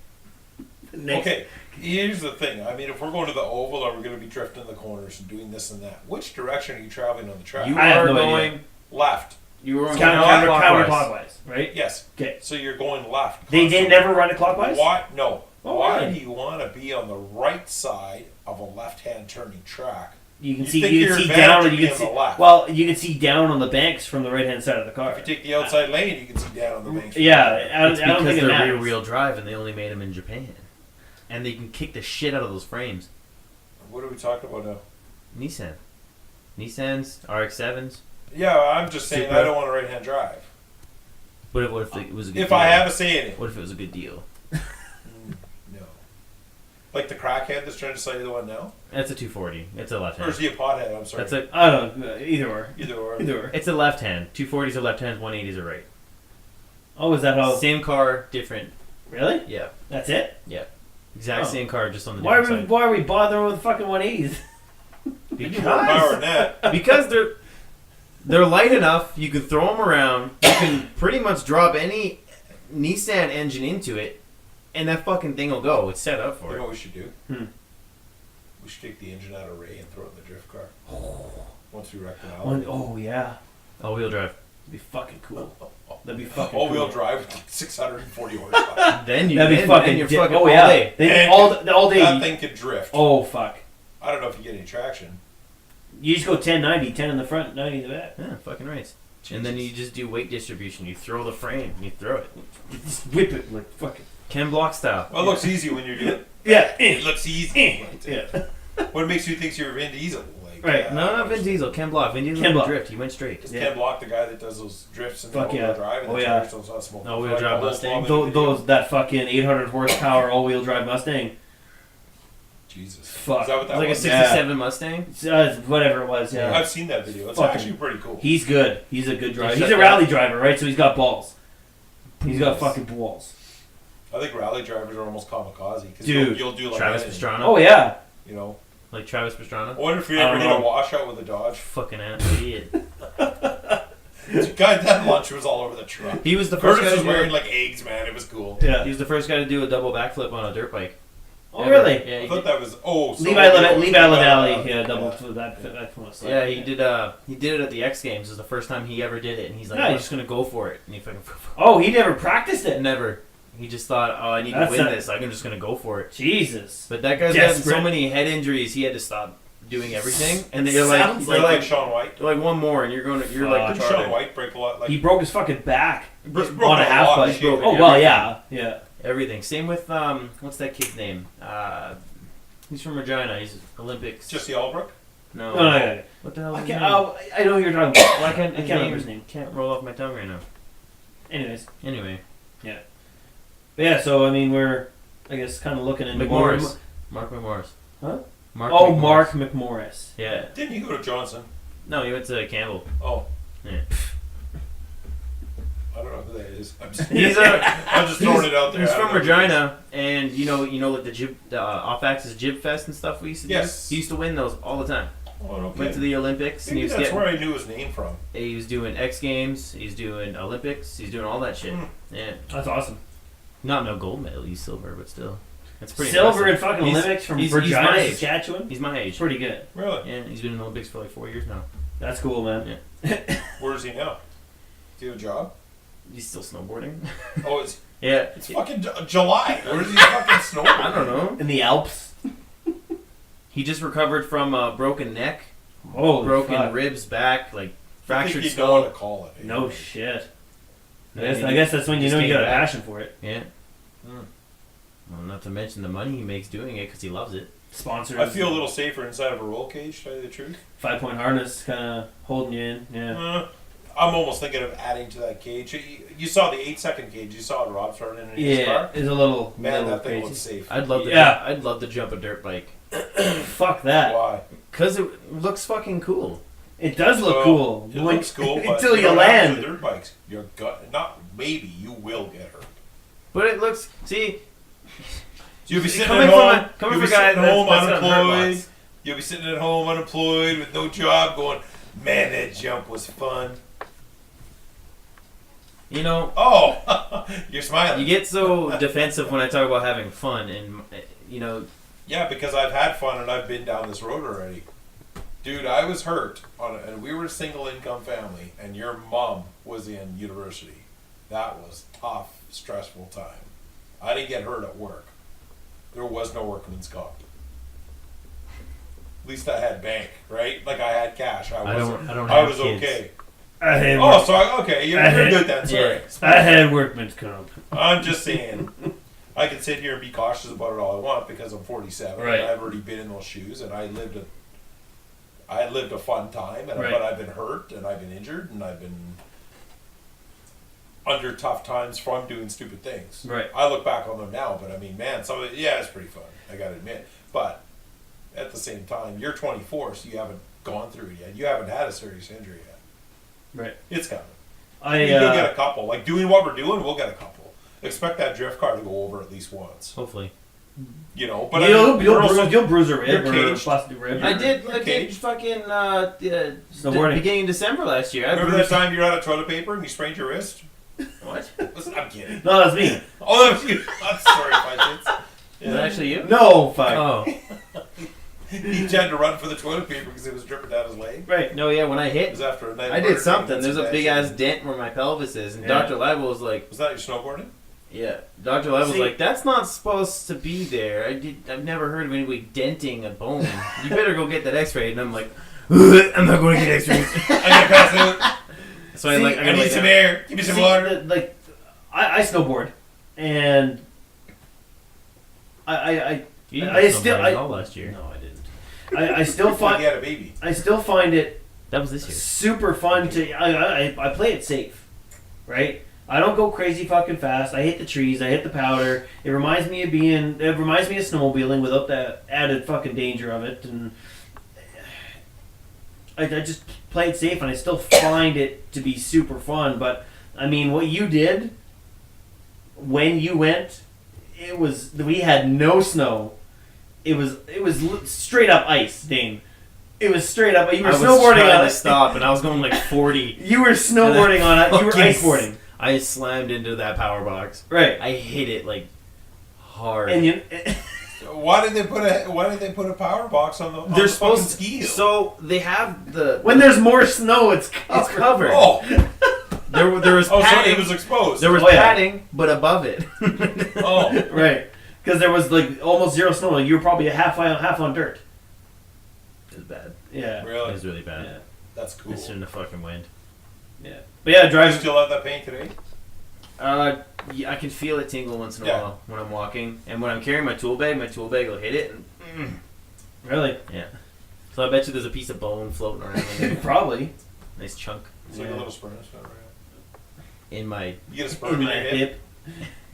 Okay, here's the thing. I mean, if we're going to the oval and we're going to be drifting the corners and doing this and that, which direction are you traveling on the track? You I have are no going. idea. Left. You were going counterclockwise, counterclockwise. right? Yes. Okay. So you're going left. They didn't constantly. never run it clockwise. Why? No. Oh, Why really? do you want to be on the right side of a left-hand turning track? You can You see think you your can see advantage down would and be you can on see the left. well you can see down on the banks from the right hand side of the car. If you take the outside lane, you can see down on the banks. Yeah, It's I don't because think it they're matters. rear-wheel drive and they only made them in Japan, and they can kick the shit out of those frames. What are we talking about now? Nissans, RX-7s. Yeah, I'm just saying Supra. I don't want a right-hand drive. What if it was a good If deal? I have a say in it. What if it was a good deal? No. Like the crackhead that's trying to sell you the one now? That's a 240. It's a left Or is hand. he a pothead? I'm sorry. That's a. I don't know. Either or. Either or. Either or. It's a left hand. 240s are left hands. 180s are right. Oh, is that how? Same car, different. Really? Yeah. That's it? Exact Oh. same car, just on the Why different are we bothering with fucking 180s? side. Give me more power than that. Because they're light enough. You can throw them around. You can pretty much drop any Nissan engine into it, and that fucking thing will go. It's set up You for know it. what we should do? Hmm. We should take the engine out of Ray and throw it in the drift car. Once we wreck the Oh yeah. All-wheel drive. That'd be fucking cool. That'd be fucking all-wheel cool. drive with 640 horsepower. Then you. That'd be then fucking. you're di- fucking oh all yeah. day. They, And all day. That thing could drift. Oh fuck. I don't know if you get any traction. You just go 10-90, 10 in the front, 90 in the back. Yeah, fucking right. And then you just do weight distribution. You throw the frame. You throw it. Just whip it like fucking. Ken Block style. Well, it looks easy when you're doing it. Yeah. It looks easy. Yeah. What makes you think you're Vin Diesel? Like, Right. No, not Vin Diesel. Ken Block. Vin Diesel Ken didn't Block. drift. He went straight. Is Yeah. Ken Block the guy that does those drifts and Fuck all-wheel yeah. drive and Oh, the yeah. tires don't stop smoking? All-wheel Like drive the whole Mustang. Bob and video. That fucking 800 horsepower all-wheel drive Mustang. Jesus. Fuck. Is that what It that was like a was? 67 Mustang. Whatever it was. Yeah. I've seen that video. It's Fucking- actually pretty cool. He's good. He's a good driver. Shut He's a down. rally driver, right? So he's got balls. He's got Balls. fucking balls. I think rally drivers are almost kamikaze because Dude, you'll do like Travis anything, Pastrana. Oh yeah. you know. Like Travis Pastrana. I wonder if you I ever don't did a know. washout with a Dodge. Fucking idiot. God, that lunch was all over the truck. He was the first Curtis guy was to wearing do. like eggs, man. It was cool. Yeah. He was the first guy to do a double backflip on a dirt bike. Oh Ever. really? Yeah, I he thought did, that was Levi Ladali. Yeah, double that was like, yeah, he did. He did it at the X Games. It was the first time he ever did it, and he's like, Nice. "I'm just gonna go for it." And he fucking Oh, he never practiced it. never. He just thought, "Oh, I need That's to win not- this. I'm just gonna go for it." Jesus. But that guy's gotten so Desperate. many head injuries, he had to stop doing everything. And they're like, Sounds they're like like, Sean White. they're like one more, and you're like Didn't Sean retarded. White break a lot? Like He broke his fucking back broke on a half lot of bike. shit. Oh well, yeah, yeah. Everything. Same with what's that kid's name? He's from Regina. He's Olympics. Jesse Albrook. no. No. What the hell? I Is can't. his name? Oh, I know who you're talking about. Why can't I can't remember his name. Can't roll off my tongue right now. Anyways, Anyway, but yeah. So I mean, we're I guess kind of looking into McMorris. Mark McMorris. Huh? Mark Oh, McMorris. Mark McMorris. Yeah. Didn't you go to Johnson? No, he went to Campbell. Oh. Yeah. I don't know who that is. I'm just, He's I'm just throwing it out there. He's I don't from know who it is. Regina, and you know, like the jib, off-axis jib fest and stuff we used to do. Yes. He used to win those all the time. Oh, okay. Went to the Olympics, and Maybe he was that's getting. where I knew his name from. He was doing X Games. He's doing Olympics. He's doing all that shit. Hmm. Yeah. That's awesome. Not no gold medal. He's silver, but still, that's pretty. Silver in impressive. fucking He's- Olympics from he's Regina, my age. Saskatchewan. He's my age. Pretty good. Really? Yeah, he's been in the Olympics for like 4 years now. That's cool, man. Where is he now? Do you have a job? He's still snowboarding. Oh, it's Yeah. fucking July. Where is he fucking snowboarding? I don't know. In the Alps. He just recovered from a broken neck, Holy broken fuck. ribs, back, like I fractured think you know what to skull. call it. eh? No shit. Yeah, I guess that's when you just know you came got a back. passion for it. Yeah. Hmm. Well, not to mention the money he makes doing it because he loves it. Sponsors. I feel a little safer inside of a roll cage, to tell you the truth. 5-point harness kind of holding you in. Yeah. I'm almost thinking of adding to that cage. You saw the 8-second cage. You saw it, Rob, starting in his Yeah, car. it's a little. Man, little that thing crazy. looks safe. I'd love to. Yeah. I'd love to jump a dirt bike Fuck that. Why? because it looks fucking cool. It does look So, cool. It When- looks cool, but until you don't have land. the dirt bikes. You're not maybe you will get hurt. But it looks. See, You'll be sitting coming at home. from a You'll be guy sitting at home that's gotten hurt unemployed. lots. You'll be sitting at home unemployed with no job, going, "Man, that jump was fun." You know, Oh, you're smiling. you get so defensive when I talk about having fun, and you know, Yeah, because I've had fun and I've been down this road already. Dude, I was hurt and we were a single income family, and your mom was in university. That was tough, stressful time. I didn't get hurt at work. There was no workman's comp. At least I had bank, right? Like I had cash. I don't I have was kids. okay. I had, Oh, so okay, you're good then. Sorry. I had workman's comp. I'm just saying. I can sit here and be cautious about it all I want because I'm 47 Right. and I've already been in those shoes and I lived a fun time, and Right. but I've been hurt and I've been injured and I've been under tough times from doing stupid things. Right. I look back on them now, but I mean, man, some of it, yeah, it's pretty fun. I gotta admit, but at the same time, you're 24, so you haven't gone through it yet. You haven't had a serious injury yet. Right. It's coming. I You'll get a couple. Like doing what we're doing, we'll get a couple. Expect that drift car to go over at least once. hopefully. You know, but you'll bruise a rib you're or caged. busted a rib. I did caged. fucking Snowboarding. beginning of December last year. I remember that bruised- time you're out of toilet paper and you sprained your wrist? What? Listen, I'm kidding. No, that's me. Oh, that was you. I'm sorry, Fudgets. Is that actually you? No, fuck. Oh. He had to run for the toilet paper because it was dripping down his leg. Right. No, yeah, when I It hit, was after a night. of I did Burger King something. and There's some a bad big shit. ass dent where my pelvis is, and Yeah. Dr. Live was like, Was that your snowboarding? yeah. Dr. Live was See- like, that's not supposed to be there. I've never heard of anybody denting a bone. You better go get that X-ray. And I'm like, I'm not going to get X-rays. I gotta pass out. So See, I I gotta need lay some down. air. Give me some See, water. like, I snowboard, and I You I didn't still- snowboard I- at all last year. no, I didn't. I still Like find you had a baby. I still find it That was this year. super fun to I play it safe, right? I don't go crazy fucking fast. I hit the trees. I hit the powder. It reminds me of snowmobiling without that added fucking danger of it. And I just play it safe, and I still find it to be super fun. But I mean, what you did when you went we had no snow. It was straight up ice, Dane. It was straight up. You were snowboarding on it. To stop, and I was going like 40. You were snowboarding on it. You were iceboarding. I slammed into that power box. Right. I hit it like hard. And Why did they put a power box on the? They're the supposed fucking ski hill? So they have the when there's more snow, it's covered. it's covered. Oh, There was so padding. it was exposed. There was Oh, yeah. padding, but above it. Oh, Right. Because there was like almost zero snow. Like you were probably half on dirt. It was bad. Yeah. It really? was really bad. Yeah. That's cool. It's in the fucking wind. Yeah. But yeah, Do you driving. still have that paint today? Yeah, I can feel it tingle once in a Yeah. while when I'm walking, and when I'm carrying my tool bag will hit it. And, Really? yeah. So I bet you there's a piece of bone floating around in there. Probably. Nice chunk It's like Yeah. a little sperm. Right? in my. You get a sperm In in my your hip. hip.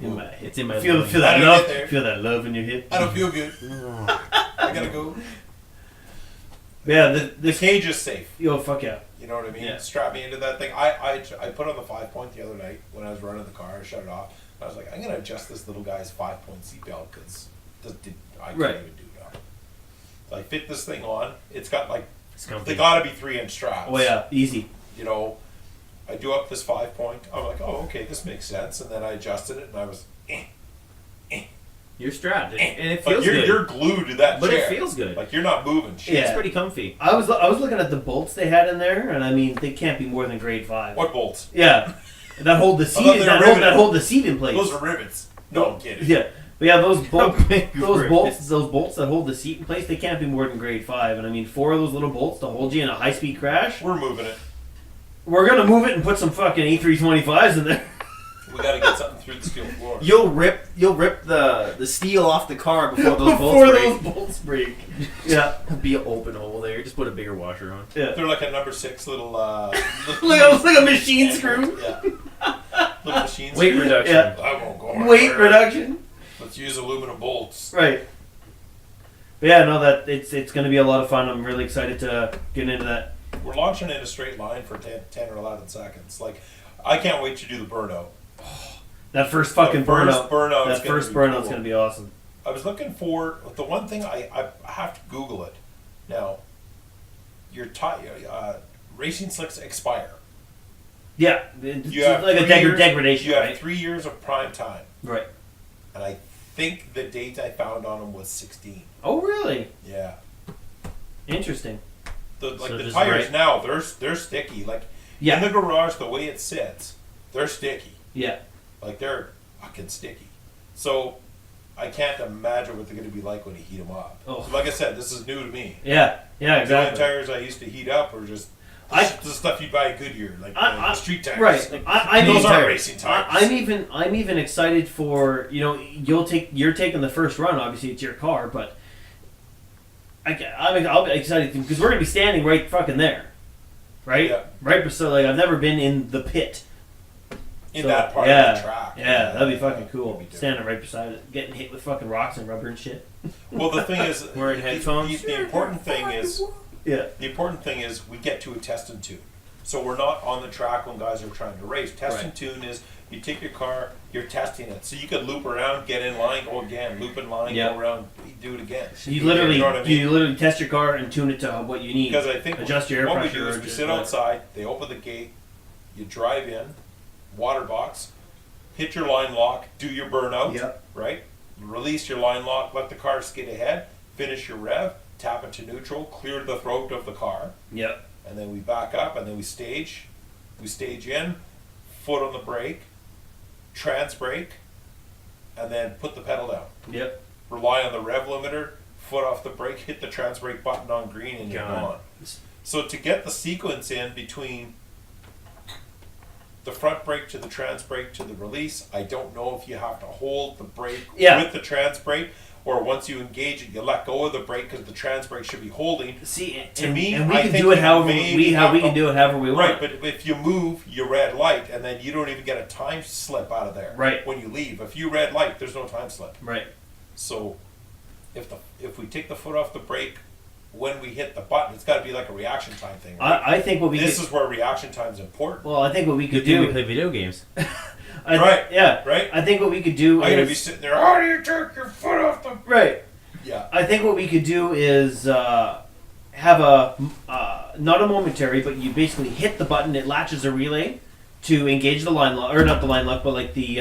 In Ooh. my hip. It's in my. Feel loins. that I don't love. get there. Feel that love in your hip. I don't feel good. I gotta go. Yeah. The The cage is safe. yo fuck yeah. You know what I mean? Yeah. Strap me into that thing. I put on the 5-point the other night when I was running the car. I shut it off. I was like, I'm gonna adjust this little guy's 5-point seatbelt because I can't Right. even do that. So I fit this thing on. It's got like It's comfy. they gotta be 3-inch straps. Oh yeah. Easy. You know, I do up this 5-point. I'm like, oh okay, this makes sense. And then I adjusted it, and I was, You're strapped, and it like feels you're good. you're glued to that But chair. it feels good. Like you're not moving. Shit. Yeah. It's pretty comfy. I was looking at the bolts they had in there, and I mean they can't be more than grade 5. What bolts? Yeah. That hold the seat. thought they were That riveted. hold the seat in place. Those are rivets. No, I'm kidding. Yeah. But yeah, those big bolts that hold the seat in place, they can't be more than grade 5. And I mean, 4 of those little bolts to hold you in a high-speed crash. We're moving it. We're gonna move it and put some fucking A325s in there. We got to get something through the steel floor. You'll rip the steel off the car before those Before bolts those break. bolts break. Yeah. Be an open hole there. Just put a bigger washer on. Yeah. They're like a number 6 little. like a machine screw. Yeah. Little machine Weight screw. reduction. Yeah. I won't go. Weight anywhere. reduction. Let's use aluminum bolts. Right. But yeah, no, that it's gonna be a lot of fun. I'm really excited to get into that. We're launching in a straight line for 10 or 11 seconds. Like, I can't wait to do the burnout. That first fucking The first burnout. burnout is That gonna first be burnout's cool. gonna be awesome. I was looking for the one thing I have to Google it now. Your racing slicks expire. Yeah, it's You have like a 3 years, degradation, You have right? 3 years of prime time, Right. and I think the date I found on them was 16. Oh, really? Yeah. Interesting. The So the just tires right- now they're sticky. Like Yeah. in the garage, the way it sits, they're sticky. Yeah. Like they're fucking sticky. So I can't imagine what they're going to be like when you heat them up. Oh. Like I said, this is new to me. Yeah. Yeah. The only Exactly. tires I used to heat up were just the stuff you buy at Goodyear, like the street tires. Right. Like, I those mean, aren't racing tires. I'm even excited for you're taking the first run. Obviously, it's your car, but I'll be excited because we're gonna be standing right fucking there, right? Yeah. Right. So like I've never been in the pit. in So, that part yeah, of the track. Yeah, that'd be fucking It'd cool. be different. Standing right beside it, getting hit with fucking rocks and rubber and shit. Well, the thing is, Wearing headphones? The important thing is, Yeah. we get to a test and tune. So we're not on the track when guys are trying to race. Test Right. and tune is you take your car, you're testing it. So you could loop around, get in line, go again, loop in line, Yeah. go around, do it again. You literally, you know what I mean? you literally test your car and tune it to what you need. Because I think Adjust your air what we pressure do is or we just sit whatever. outside, they open the gate, you drive in, water box, hit your line lock, do your burnout, Yep. right? Release your line lock, let the car skid ahead, finish your rev, tap into neutral, clear the throat of the car, Yep. and then we back up and then we stage. We stage in, foot on the brake, trans brake, and then put the pedal down. Yep. Rely on the rev limiter, foot off the brake, hit the trans brake button on green, and you're Gone. gone. So to get the sequence in between the front brake to the trans brake to the release, I don't know if you have to hold the brake Yeah. with the trans brake, or once you engage it, you let go of the brake because the trans brake should be holding. See, To and, me, and we I can think do it you however maybe we have can a- do it however we want. Right, but if you move your red light and then you don't even get a time slip out of there. Right. When you leave, if you red light, there's no time slip. Right. So, if we take the foot off the brake when we hit the button, it's got to be like a reaction time thing. Right? I think what we This could, is where reaction time is important. well, I think what we could Good thing we do. play video games. Right. Yeah. Right. I think what we could do I'm gonna is be sitting there. How do you take your foot off the? right. Yeah. I think what we could do is have a not a momentary, but you basically hit the button. It latches a relay to engage the line lock, or not the line lock, but like the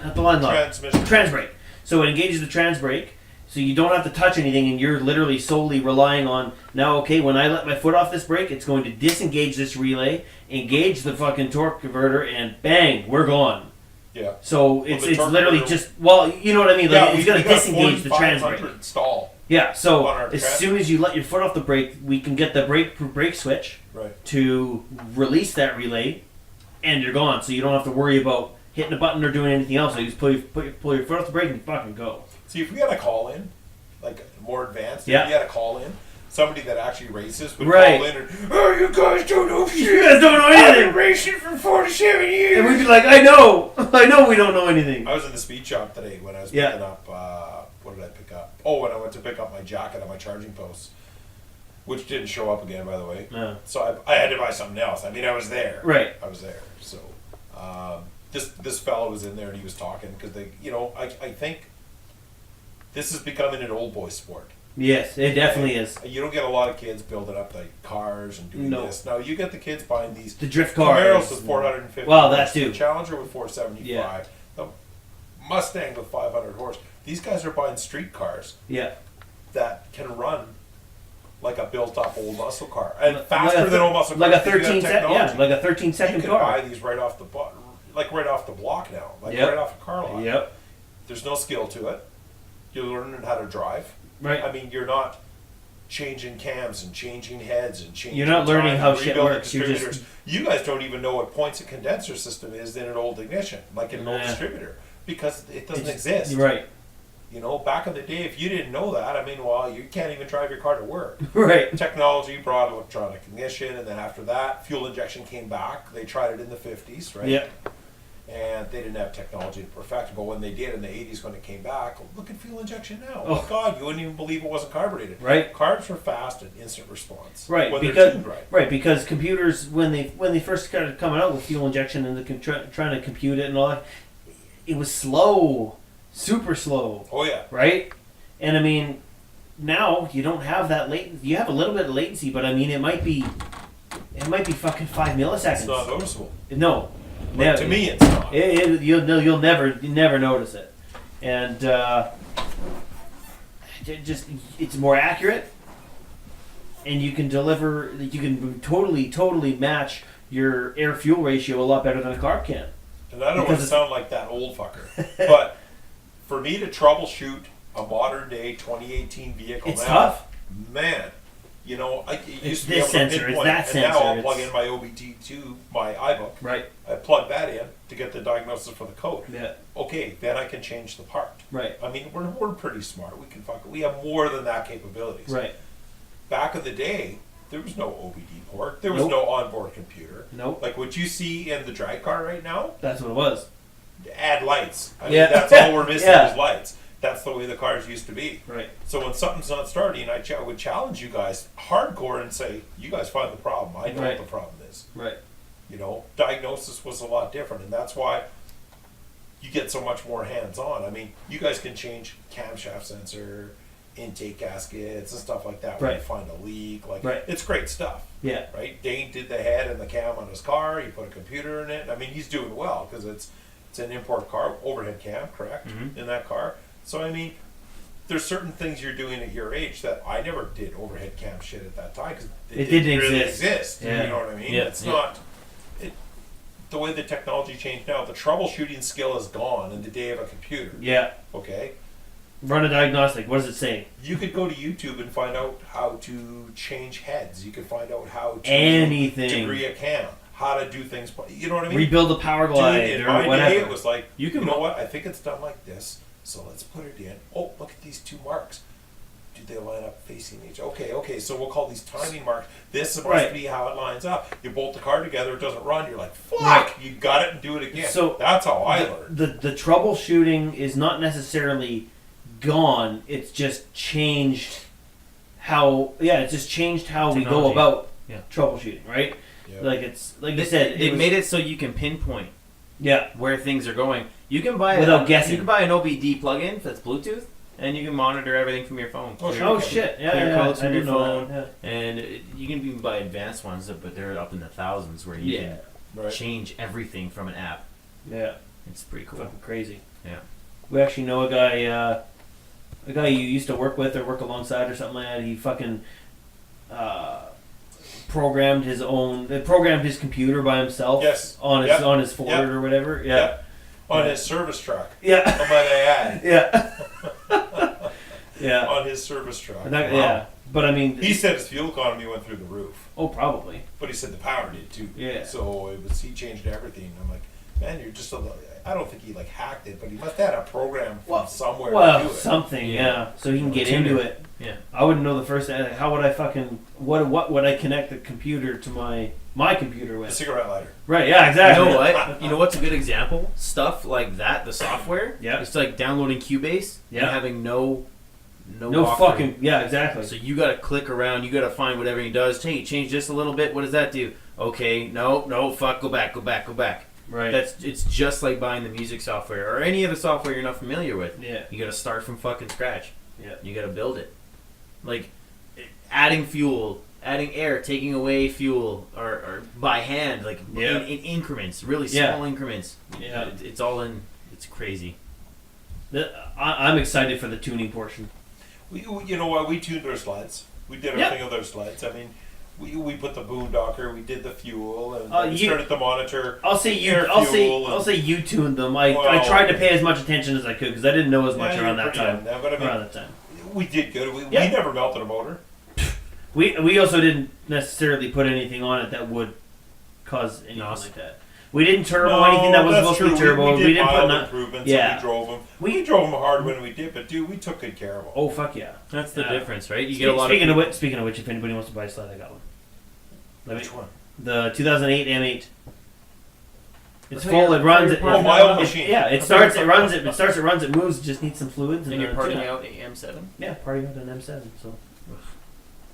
not the line lock, Transmission. trans brake. So it engages the trans brake, so you don't have to touch anything, and you're literally solely relying on now. Okay, when I let my foot off this brake, it's going to disengage this relay, engage the fucking torque converter, and bang, we're gone. Yeah. So it's the it's torque literally converter- just you know what I mean. Like Yeah, it's going to we got disengage the trans 4,500 brake. stall. Yeah. So on our as trans- soon as you let your foot off the brake, we can get the brake switch Right. to release that relay, and you're gone. So you don't have to worry about hitting a button or doing anything else. So you just pull your foot off the brake and fucking go. See, if we had a call in, like more advanced, Yeah. if we had a call in, somebody that actually races would Right. call in and, oh, you guys don't know shit. You guys don't know I've anything. been racing for 47 years. And we'd be like, I know we don't know anything. I was in the speed shop today when I was Yeah. picking up, what did I pick up? Oh, when I went to pick up my jacket on my charging post, which didn't show up again, by the way. Yeah. So I had to buy something else. I mean, I was there. Right. I was there. So this fellow was in there and he was talking because I think this is becoming an old boy sport. Yes, it definitely is. You don't get a lot of kids building up like cars and doing No. this. Now you get the kids buying these The drift Camaros cars. with 450. Well, that horse, too. The Challenger with 475. Yeah. The Mustang with 500 horse. These guys are buying street cars Yeah. that can run like a built-up old muscle car and Like faster a than old muscle like cars. a because you have 13 second, yeah, technology. like a 13 You second can car. buy these right off the right off the block now, like Yep. right off a car lot. Yep. There's no skill to it. You're learning how to drive. Right. I mean, you're not changing cams and changing heads and changing. You're not learning time how and shit rebuilding works, you're just- distributors. You guys don't even know what points a condenser system is in an old ignition, like in an old Nah. distributor, because it doesn't It's- exist. You're right. You know, back in the day, if you didn't know that, I mean, well, you can't even drive your car to work. Right. Technology brought electronic ignition, and then after that, fuel injection came back. They tried it in the 50s, right? Yeah. And they didn't have technology to perfect it, but when they did in the 80s when it came back, look at fuel injection now. Oh, Oh. my God, you wouldn't even believe it wasn't carbureted. Right. Carbs are fast and instant response. Right, When they're because tuned right. right because computers when they first started coming out with fuel injection and trying to compute it and all that, it was slow, super slow, Oh, yeah. right? And I mean, now you don't have that latency. You have a little bit of latency, but I mean, it might be fucking 5 milliseconds. It's not noticeable. No, But never. to me, it's not. You'll never notice it, and it's more accurate, and you can totally match your air fuel ratio a lot better than a carb can. And I don't want Because to it's- sound like that old fucker, but for me to troubleshoot a modern day 2018 vehicle It's now, tough. man, you know, I used It's to be able this to sensor, it's pinpoint, that and now sensor, I'll plug it's- in my OBD2, my iBook. Right. I plug that in to get the diagnosis for the code. Yeah. Okay, then I can change the part. Right. I mean, we're pretty smart. We have more than that capabilities. Right. Back in the day, there was no OBD port. There was Nope. no onboard computer. Nope. Like what you see in the drag car right now, That's what it was. add lights. I Yeah. mean, that's all we're missing Yeah. is lights. That's the way the cars used to be. Right. So when something's not starting, I would challenge you guys hardcore and say, you guys find the problem. I know Right. what the problem is. Right. You know, diagnosis was a lot different, and that's why you get so much more hands-on. I mean, you guys can change camshaft sensor, intake gaskets, and stuff like that when you Right. find a leak. Like, Right. it's great stuff. Yeah. Right? Dane did the head and the cam on his car. He put a computer in it. I mean, he's doing well because it's an import car, overhead cam, correct, Mhm. in that car. So I mean, there's certain things you're doing at your age that I never did overhead cam shit at that time because It didn't really exist. Yeah. You know what I mean? Yeah, It's yeah. not. The way the technology changed now, the troubleshooting skill is gone in the day of a computer. Yeah. Okay, Run a diagnostic. What does it say? you could go to YouTube and find out how to change heads. You could find out how to Anything. degree a cam, how to do things. You know what I mean? Rebuild a power Dude, glide in or my whatever. day, it was like, You you, can know mo- what? I think it's done like this, so let's put it in. Oh, look at these two marks. Do they line up facing each? Okay, so we'll call these timing marks. This is supposed Right. to be how it lines up. You bolt the car together, it doesn't run. You're like, fuck, Right. you got it and do it again. So that's how I learned. the troubleshooting is not necessarily gone. It's just changed how. Yeah, it's just changed how we go Technology. about Yeah. troubleshooting. Right. Yeah. Like it's like you said, They made it so you can pinpoint yeah where things are going. You can buy Without guessing. You can buy an OBD plugin that's Bluetooth, and you can monitor everything from your phone. Oh, Clear- sure. Oh shit! Yeah, clear yeah, codes I from your didn't know phone, that, and you can even buy advanced ones, but they're up in the thousands where you Yeah. can Right. change everything from an app. Yeah, It's pretty cool. fucking crazy. Yeah. We actually know a guy you used to work with or work alongside or something like that. He fucking programmed his computer by himself. Yes. On his Yep. on his Ford Yep. or whatever. Yeah. Yep. On his service truck. Yeah. How might I add? Yeah. Yeah. On his service truck. And that- Wow. Yeah. But I mean, He said his fuel economy went through the roof, oh, probably. but he said the power did too. Yeah. So he changed everything. I'm like, man, you're just a little. I don't think he like hacked it, but he must have had a program from somewhere to Well, do it. something. Yeah. Yeah. So he can get Tuner. into it. Yeah. I wouldn't know the first. How would I fucking what would I connect the computer to my computer A with? cigarette lighter. Right. Yeah. You Exactly. know what? You know what's a good example? Stuff like that, the software. Yeah. It's like downloading Cubase Yeah. and having no No walkthrough. fucking. Yeah. Exactly. So you gotta click around, you gotta find whatever he does. Hey, change this a little bit. What does that do? Okay, no, fuck, go back. Right. It's just like buying the music software or any other software you're not familiar with. Yeah. You gotta start from fucking scratch. Yeah. You gotta build it. Like adding fuel, adding air, taking away fuel, or by hand, like Yeah. in increments, really Yeah. small increments. Yeah. It's all in. It's crazy. I'm excited for the tuning portion. You know what? We tuned our sleds. We did our Yeah. thing with our sleds. I mean, we put the boondocker. We did the fuel, and we You- started to monitor. I'll say you. Air I'll fuel say you tuned them. I Well, tried to pay as much attention as I could because I didn't know as much Yeah, around you're that pretty on time. that, but I mean, Around that time. we did good. We Yeah. never melted a motor. We also didn't necessarily put anything on it that would cause anything Nos. like that. We didn't turbo anything that was that's supposed to be true. turbo. We did didn't mild put no- improvements. Yeah. And we drove them. We- We drove them hard when we did, but dude, we took good care of them. Oh fuck yeah! That's the Yeah. difference, right? You get a lot Speaking of. speaking of which, if anybody wants to buy a sled, I got one. Which one? The 2008 M8. It's I thought full. you It were- runs. I It, thought you were Oh, my old it- machine. Yeah, it starts. It runs. It starts. It runs. It moves. Just needs some fluids. And you're a parting tune-up. out AM7. Yeah, parting out an M7. So,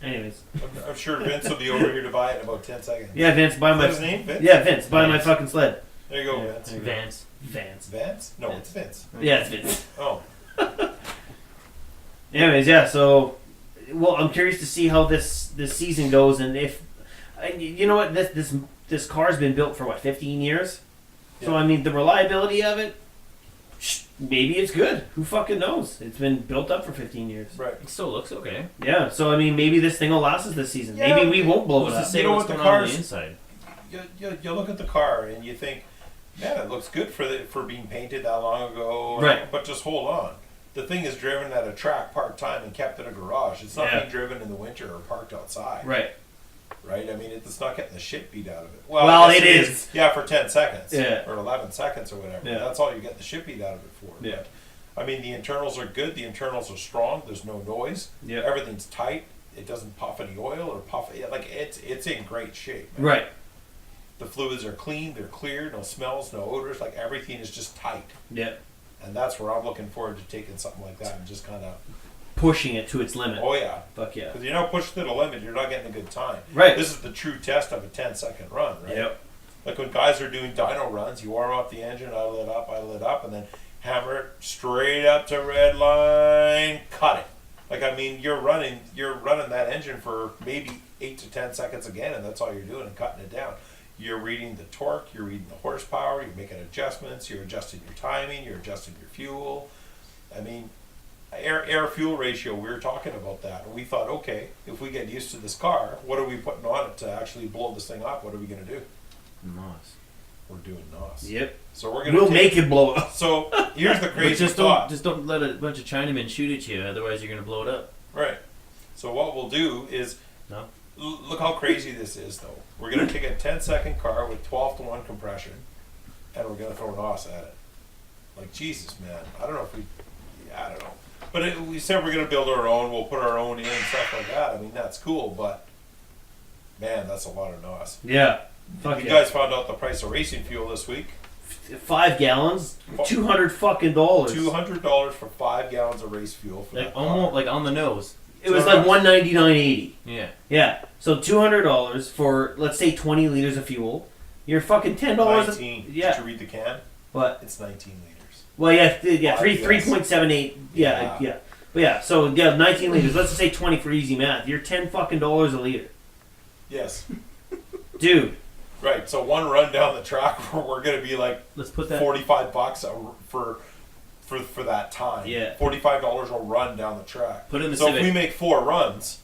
anyways, I'm sure Vince will be over here to buy it in about 10 seconds. yeah, Vince, buy Is my. that his name? Vince? Yeah, Vince, buy my Vance. fucking sled. There you go, Yeah. Vince. There you go. Vance. Vance. Vance? No, it's Vince. Yeah, it's Vince. Oh. Anyways, yeah. So, well, I'm curious to see how this season goes, and if you know what this car's been built for 15 years. So Yeah. I mean, the reliability of it, maybe it's good. Who fucking knows? It's been built up for 15 years. Right. It still looks okay. Yeah. So I mean, maybe this thing will last us this season. Yeah, Maybe we won't blow it Who's to up. say You know what's what, the going on cars- the inside? You look at the car and you think, man, it looks good for being painted that long ago. Right. But just hold on. The thing is driven at a track part time and kept in a garage. It's not Yeah. being driven in the winter or parked outside. Right. Right? I mean, it's not getting the shit beat out of it. Well, yes, it is. Yeah, for 10 seconds. Yeah. Or 11 seconds or whatever. Yeah. That's all you get the shit beat out of it for. Yeah. But, I mean, the internals are good. The internals are strong. There's no noise. Yeah. Everything's tight. It doesn't puff any oil or puff. Like, it's in great shape. man. Right. The fluids are clean. They're clear. No smells, no odors. Like, everything is just tight. Yeah. And that's where I'm looking forward to taking something like that and just kind of, Pushing it to its limit. oh, yeah. Fuck yeah. Because you're not pushed to the limit, you're not getting a good time. Right. This is the true test of a 10-second run, right? Yep. Like when guys are doing dyno runs, you warm up the engine, I lit up, and then hammer it straight up to red line, cut it. Like, I mean, you're running that engine for maybe 8 to 10 seconds again, and that's all you're doing and cutting it down. You're reading the torque, you're reading the horsepower, you're making adjustments, you're adjusting your timing, you're adjusting your fuel. I mean, air fuel ratio, we were talking about that, and we thought, okay, if we get used to this car, what are we putting on it to actually blow this thing up? What are we going to do? Nice. We're doing NOS. Yep. So we're going to We'll make it blow up. So here's the But crazy just thought. don't let a bunch of Chinamen shoot at you, otherwise you're gonna blow it up. Right. So what we'll do is, No. look how crazy this is, though. We're going to take a 10-second car with 12-to-1 compression, and we're going to throw NOS at it. Like, Jesus, man. I don't know if I don't know. But we said we're going to build our own. We'll put our own in and stuff like that. I mean, that's cool, but man, that's a lot of NOS. Yeah. Fuck You yeah. guys found out the price of racing fuel this week. 5 gallons, $200 fucking dollars. $200 for 5 gallons of race fuel. For Like that car. almost like on the nose. It was like $199.80. Yeah. Yeah. So $200 for, let's say, 20 liters of fuel. You're fucking $10. 19. Yeah. Did you read the can? What? It's 19 liters. Well, yeah, Yes. 3.78. Yeah. But yeah, so 19 liters. Let's just say 20 for easy math. You're $10 fucking a liter, Yes. dude. Right. So one run down the track, we're going to be like Let's put that. $45 for that time. Yeah. $45 a run down the track. Put it in the So Civic. if we make 4 runs,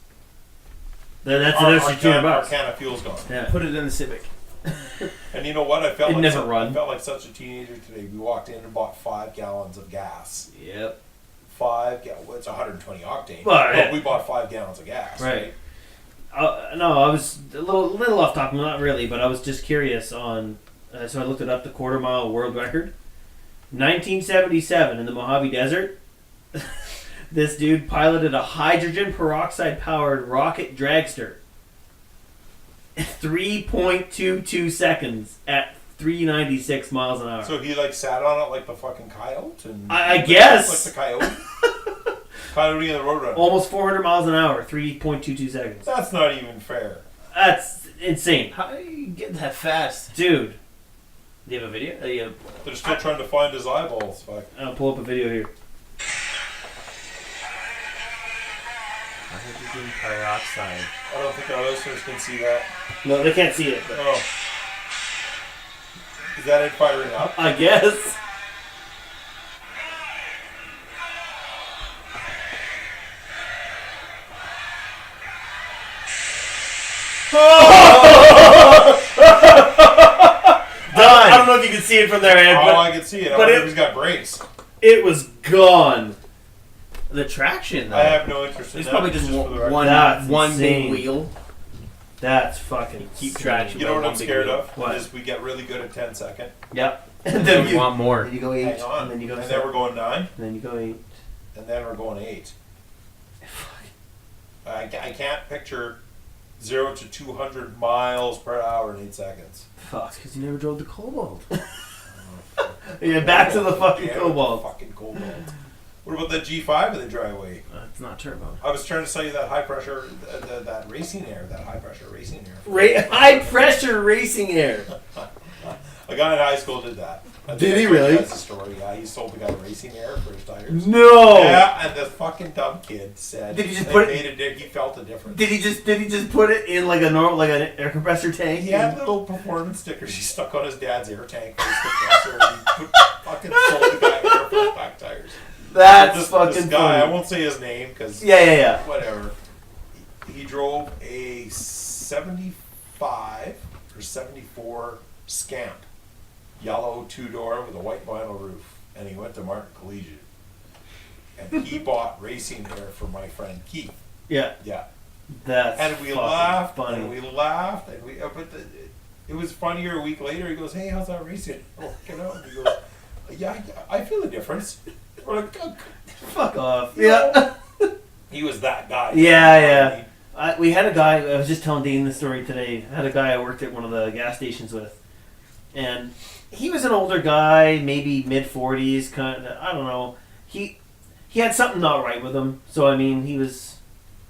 Then that's our, an extra our, can, our $200. can of fuel's gone. Yeah. Put it in the Civic. And you know what? I felt It'd like never run. I felt like such a teenager today. We walked in and bought 5 gallons of gas. Yep. It's 120 octane. Well, but yeah. we bought 5 gallons of gas. Right. No, I was a little off topic, not really, but I was just curious on. So I looked it up, the quarter mile world record, 1977 in the Mojave Desert. This dude piloted a hydrogen peroxide powered rocket dragster. 3.22 seconds at 396 miles an hour. So he like sat on it like the fucking coyote, and I guess. like the coyote, coyote in the Roadrunner. Almost 400 miles an hour, 3.22 seconds. That's not even fair. That's insane, How do you get that fast? dude. Do you have a video? Yeah. They're still trying to find his eyeballs. Fuck. I'll pull up a video here. Hydrogen peroxide. I don't think our listeners can see that. No, they can't see it, but Oh, is that it firing up? I guess. I don't know if you can see it from there, Ed, Oh, but I can see it. I but wonder it- if he's got brakes. it was gone. The traction, though. I have no interest in It's that. probably just for the record. one That's big insane. wheel. That's fucking Keep insane. traction. You know what I'm One big scared wheel. of? What? Is we get really good at 10 second. Yep. And then we want more. Then you go 8, Hang on. and then you go and 7, then we're going 9, and then you go 8. and then we're going 8. I can't picture 0 to 200 miles per hour in 8 seconds. Fuck. Because you never drove the Cobalt. Yeah, back to the fucking Yeah, Cobalt. Fucking Cobalt. What about that G5 in the driveway? It's not turbo. I was trying to sell you that high pressure, that racing air, that high pressure racing air. High pressure racing air. A guy in high school did that. Did he really? That's the story. Yeah, he sold the guy racing air for his tires. No. Yeah, and the fucking dumb kid said Did he just they put it- made he felt a difference. Did he just put it in like a normal, like an air compressor tank? He had little performance stickers he stuck on his dad's air tank for his compressor, and he fucking sold the guy air for his back tires. That's this fucking guy, I funny. won't say his name because Yeah. whatever. He drove a 75 or 74 Scamp, yellow 2-door with a white vinyl roof, and he went to Martin Collegiate. And he bought racing air for my friend Keith. Yeah. Yeah. That's And we fucking laughed, funny. and we laughed, and it was funnier a week later. He goes, "Hey, how's that racing working out?" And he goes, "Yeah, I feel a difference." We're like, "Oh, Fuck off. You know? Yeah. he was that guy. Yeah. We had a guy, I was just telling Dean the story today. I had a guy I worked at one of the gas stations with. And he was an older guy, maybe mid-40s, kind of, I don't know. He had something not right with him. So, I mean, he was,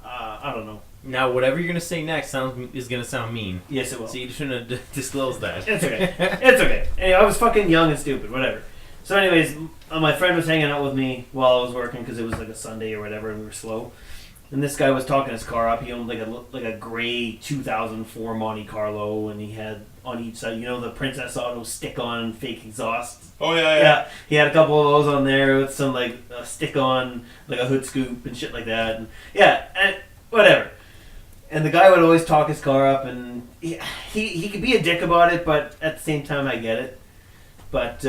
I don't know. Now, whatever you're going to say next is going to sound mean. Yes, it will. So you shouldn't have disclosed that. It's okay. It's okay. Anyway, I was fucking young and stupid, whatever. So anyways, my friend was hanging out with me while I was working because it was like a Sunday or whatever and we were slow. And this guy was talking his car up. He owned like a gray 2004 Monte Carlo, and he had on each side, the Princess Auto stick-on fake exhaust. Oh yeah. Yeah, he had a couple of those on there with some like stick-on, like a hood scoop and shit like that. And and whatever. And the guy would always talk his car up, and he could be a dick about it, but at the same time, I get it. But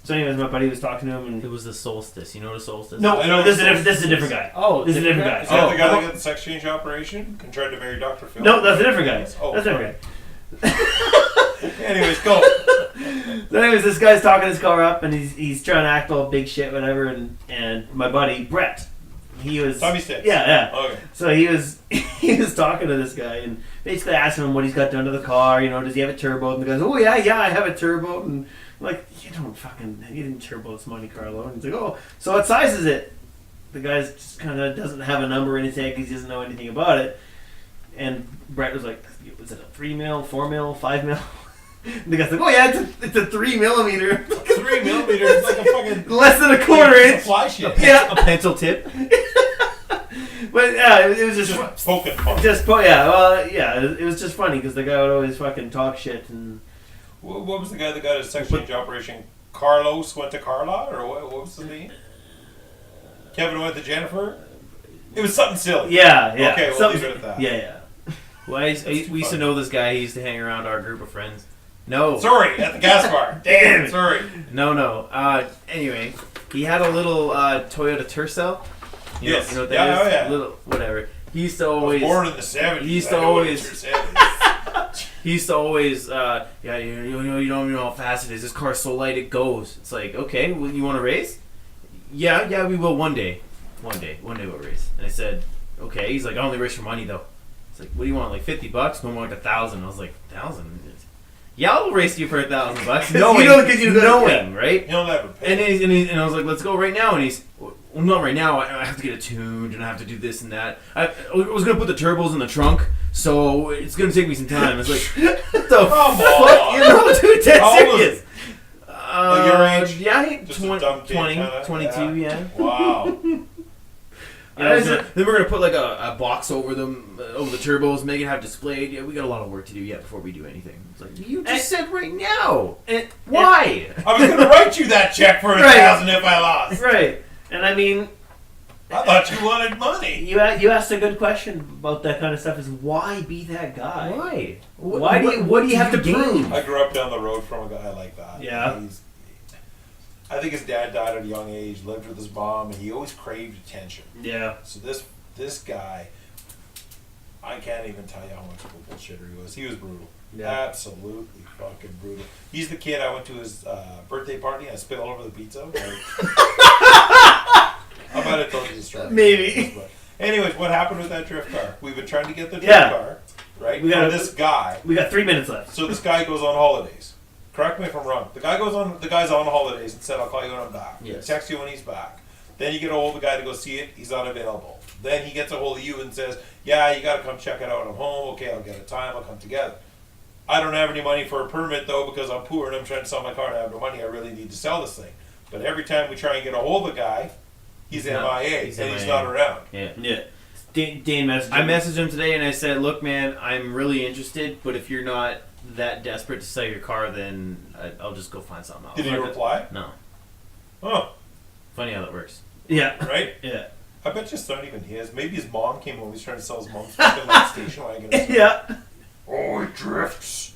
so, anyways, my buddy was talking to him, and It was the solstice. You know what a solstice? no, I know this is a different guy. Oh, This is a different guy. Is that Oh, the guy that got the sex change operation and tried to marry Dr. Phil? No, that's a different guy. Oh, That's a different guy. Anyways, go. So anyways, this guy's talking his car up, and he's trying to act all big shit, whatever. And my buddy Brett, he was Tommy Sticks. Yeah. Okay. So he was talking to this guy and basically asking him what he's got done to the car. Does he have a turbo? And the guy's, oh yeah, I have a turbo. And I'm like, you didn't turbo this Monte Carlo. And he's like, oh, so what size is it? the guy just kind of doesn't have a number in his head because he doesn't know anything about it. And Brett was like, "Was it a 3 mil, 4 mil, 5 mil?" And the guy's like, "Oh yeah, it's a 3 millimeter." 3 millimeters, like a fucking less than a quarter it's a inch. fly shit. Yeah. A pencil tip. But yeah, it was just poking fun. it was just funny because the guy would always fucking talk shit and. What was the guy that got his sex change operation? Carlos went to Carla, or what was the name? Kevin went to Jennifer. It was something silly. Yeah. Okay, we'll leave it at that. Yeah. Well, we used to know this guy. He used to hang around our group of friends. No. Sorry, at the gas bar. Damn it. Sorry. No. Anyway, he had a little Toyota Tercel. You know what that is? Oh yeah. Little whatever. He used to I was always. born in the 70s. He used to I know what always- a Tercel is. He used to always. You don't know how fast it is. This car's so light it goes. It's like, okay, well, you want to race? Yeah, we will one day. One day we'll race. And I said, okay. He's like, I only race for money though. It's like, what do you want? Like $50? No more like 1,000. I was like, 1,000. Yeah, I'll race you for $1,000. Knowing, right? He'll never pay. And I was like, let's go right now. And he's, well, not right now. I have to get it tuned, and I have to do this and that. I was gonna put the turbos in the trunk, so it's gonna take me some time. It's like, what the Come fuck? on. You know, dude, that's How old serious. Like your age? Yeah, Just a dumb kid 20, kinda? 22, yeah. Wow. Then we're gonna put like a box over them, over the turbos, make it have displayed. Yeah, we got a lot of work to do yet before we do anything. It's like you just said right now. Why? I was going to write you that check for $1,000 if I lost. Right. And I mean, I thought you wanted money. you asked a good question about that kind of stuff. Is why be that guy? Why? What do you have to gain? I grew up down the road from a guy like that. Yeah. I think his dad died at a young age, lived with his mom, and he always craved attention. Yeah. So this guy, I can't even tell you how much of a bullshitter he was. He was brutal. Yeah. Absolutely fucking brutal. He's the kid I went to his birthday party and I spit all over the pizza. I might have told you the story. Maybe. But anyways, what happened with that drift car? We've been trying to get the drift Yeah. car, right? We got this guy. We got 3 minutes left. So this guy goes on holidays. Correct me if I'm wrong. The guy's on holidays and said, I'll call you when I'm back. Yes. Text you when he's back. Then you get a hold of the guy to go see it. He's not available. Then he gets a hold of you and says, yeah, you got to come check it out. I'm home. Okay, I'll get a time. I'll come together. I don't have any money for a permit, though, because I'm poor and I'm trying to sell my car and I have no money. I really need to sell this thing. But every time we try and get a hold of the guy, he's MIA, he's and he's MIA. not around. Yeah. Dane messaged I him. messaged him today and I said, look, man, I'm really interested, but if you're not that desperate to sell your car, then I'll just go find something else. Did he reply? No. Oh, Funny how that works. Yeah. right? Yeah. I bet you it's not even his. Maybe his mom came home. He's trying to sell his mom's fucking like station wagon. Or something. Yeah. Oh, it drifts.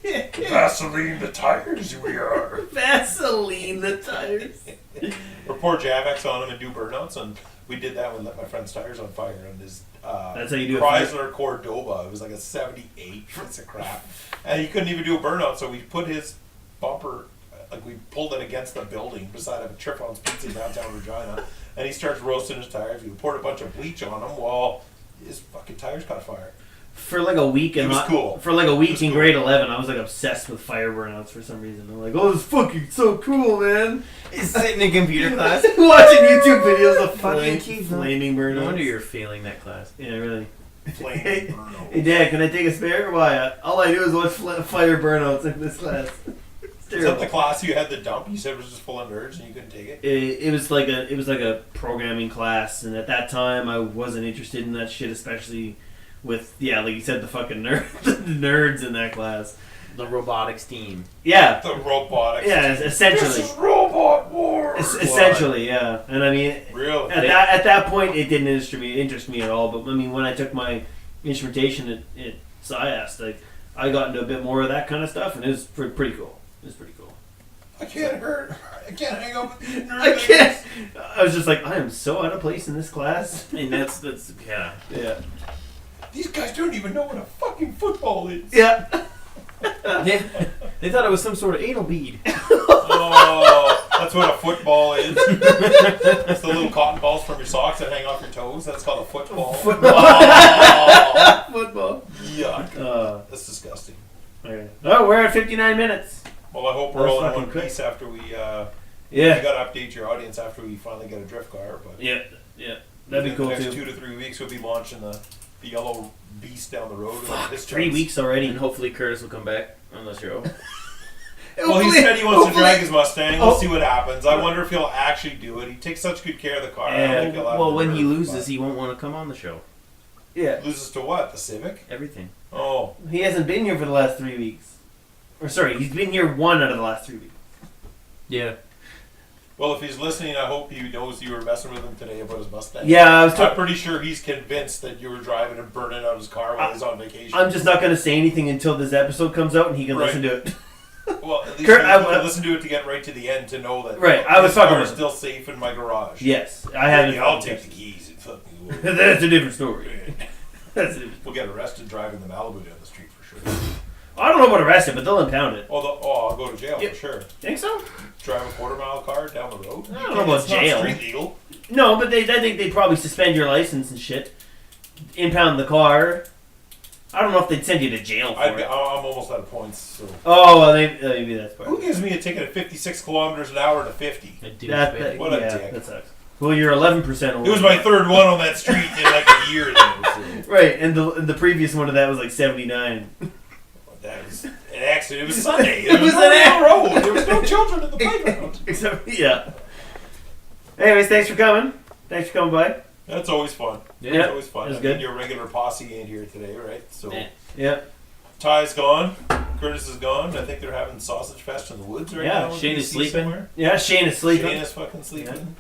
Vaseline the tires, we are. Vaseline the tires. Or pour Javex on him and do burnouts, and we did that when let my friend's tires on fire on his That's how you do it. Chrysler Cordoba. It was like a 78 piece of crap. And he couldn't even do a burnout, so we put his bumper, like we pulled it against the building beside a Triffon's Pizza downtown Regina, and he starts roasting his tires. We poured a bunch of bleach on him while his fucking tires caught fire. For like a week, It was cool. For like a week in cool. grade 11, I was like obsessed with fire burnouts for some reason. I'm like, oh, this is fucking so cool, man. He's sitting in computer class. Watching YouTube videos of Fucking flaming burnouts. No wonder you're failing that class. Yeah, really. Flame Hey, burnout. hey, Dad, can I take a spare? Why? All I do is watch fire burnouts in this class. It's Is that the class you had the dump? You said it was just full of nerds and you couldn't take it? It was like a programming class, and at that time I wasn't interested in that shit, especially with like you said, the fucking the nerds in that class. The robotics team. Yeah, The robotics. yeah, essentially. This is Robot Wars. Essentially, yeah. And I mean, Really? at that point, it didn't interest me at all. But I mean, when I took my instrumentation at SciAst, I got into a bit more of that kind of stuff, and it was pretty cool. It was pretty cool. I can't hang out with these nerds. I can't. I was just like, I am so out of place in this class. And that's yeah. Yeah. These guys don't even know what a fucking football is. Yeah. They thought it was some sort of anal bead. Oh, that's what a football is. It's the little cotton balls from your socks that hang off your toes. That's called a football. Football. Oh, Football. yuck. That's disgusting. Okay. Oh, we're at 59 minutes. Well, I hope we're That's all in fucking one quick. piece after we. Yeah. You got to update your audience after we finally get a drift car, but Yeah. Yeah. That'd be In cool the next too. 2 to 3 weeks, we'll be launching the yellow beast down the road. Fuck, 3 weeks already. And hopefully Curtis will come back on the show. Well, he said he wants to drag his Mustang. We'll Oh. see what happens. I wonder if he'll actually do it. He takes such good care of the car. I don't think he'll have Well, the when he nerve, loses, but- he won't want to come on the show. Yeah. Loses to what? The Civic? Everything. Oh. He hasn't been here for the last 3 weeks. Or sorry, he's been here 1 out of the last 3 weeks. Yeah. Well, if he's listening, I hope he knows you were messing with him today about his Mustang. Yeah, I was I'm talking. pretty sure he's convinced that you were driving and burning out his car while he's on vacation. I'm just not going to say anything until this episode comes out and he can Right. listen to it. Well, at least Kurt, you I- can listen to it to get right to the end to know that Right, I was his car talking is about- still safe in my garage. Yes, I haven't. Maybe I'll take the keys and fucking go. That's a different story. That's a different. We'll get arrested driving the Malibu down the street for sure. I don't know about arrested, but they'll impound it. I'll go to jail Yeah. for sure. Think so? Drive a quarter-mile car down the road. I don't know about It's not jail. street legal. No, but I think they'd probably suspend your license and shit. Impound the car. I don't know if they'd send you to jail for I'm it. almost out of points. So Oh, well, maybe that's part who of it. gives me a ticket at 56 kilometers an hour to 50? What a yeah, dick. that sucks. Well, you're 11% over. It was my third one on that street in like a year. Though, so Right, and the previous one of that was like 79. that was an accident. It was Sunday. It was nobody an on the road. There was no children in the playground. Except, yeah. Anyways, thanks for coming. Thanks for coming by. That's always fun. Yeah. It's always fun. It was I mean, good. your regular posse ain't here today, right? So Yeah. Yeah. Ty's gone. Curtis is gone. I think they're having sausage fest in the woods right Yeah, now. in Shane is BC sleeping. somewhere. Yeah, Shane is sleeping. Shane is fucking sleeping.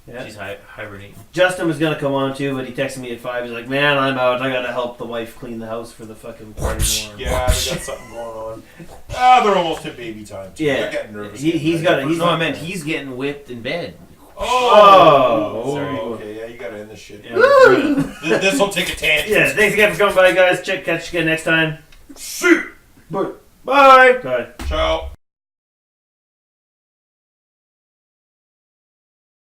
Yeah. She's hibernating. Justin was gonna come on too, but he texted me at 5. He's like, "Man, I'm out. I gotta help the wife clean the house for the fucking party tomorrow." Yeah, they got something going on. They're almost at baby time. Too. Yeah. They're getting nervous. He's got it. He's No, I meant he's getting whipped in bed. Oh. Sorry. Okay, yeah, you gotta end this shit. Yeah, we're gonna- This will take a tangent. yeah, thanks again for coming by, guys. Catch you again next time. See. Bye. Bye. Ciao.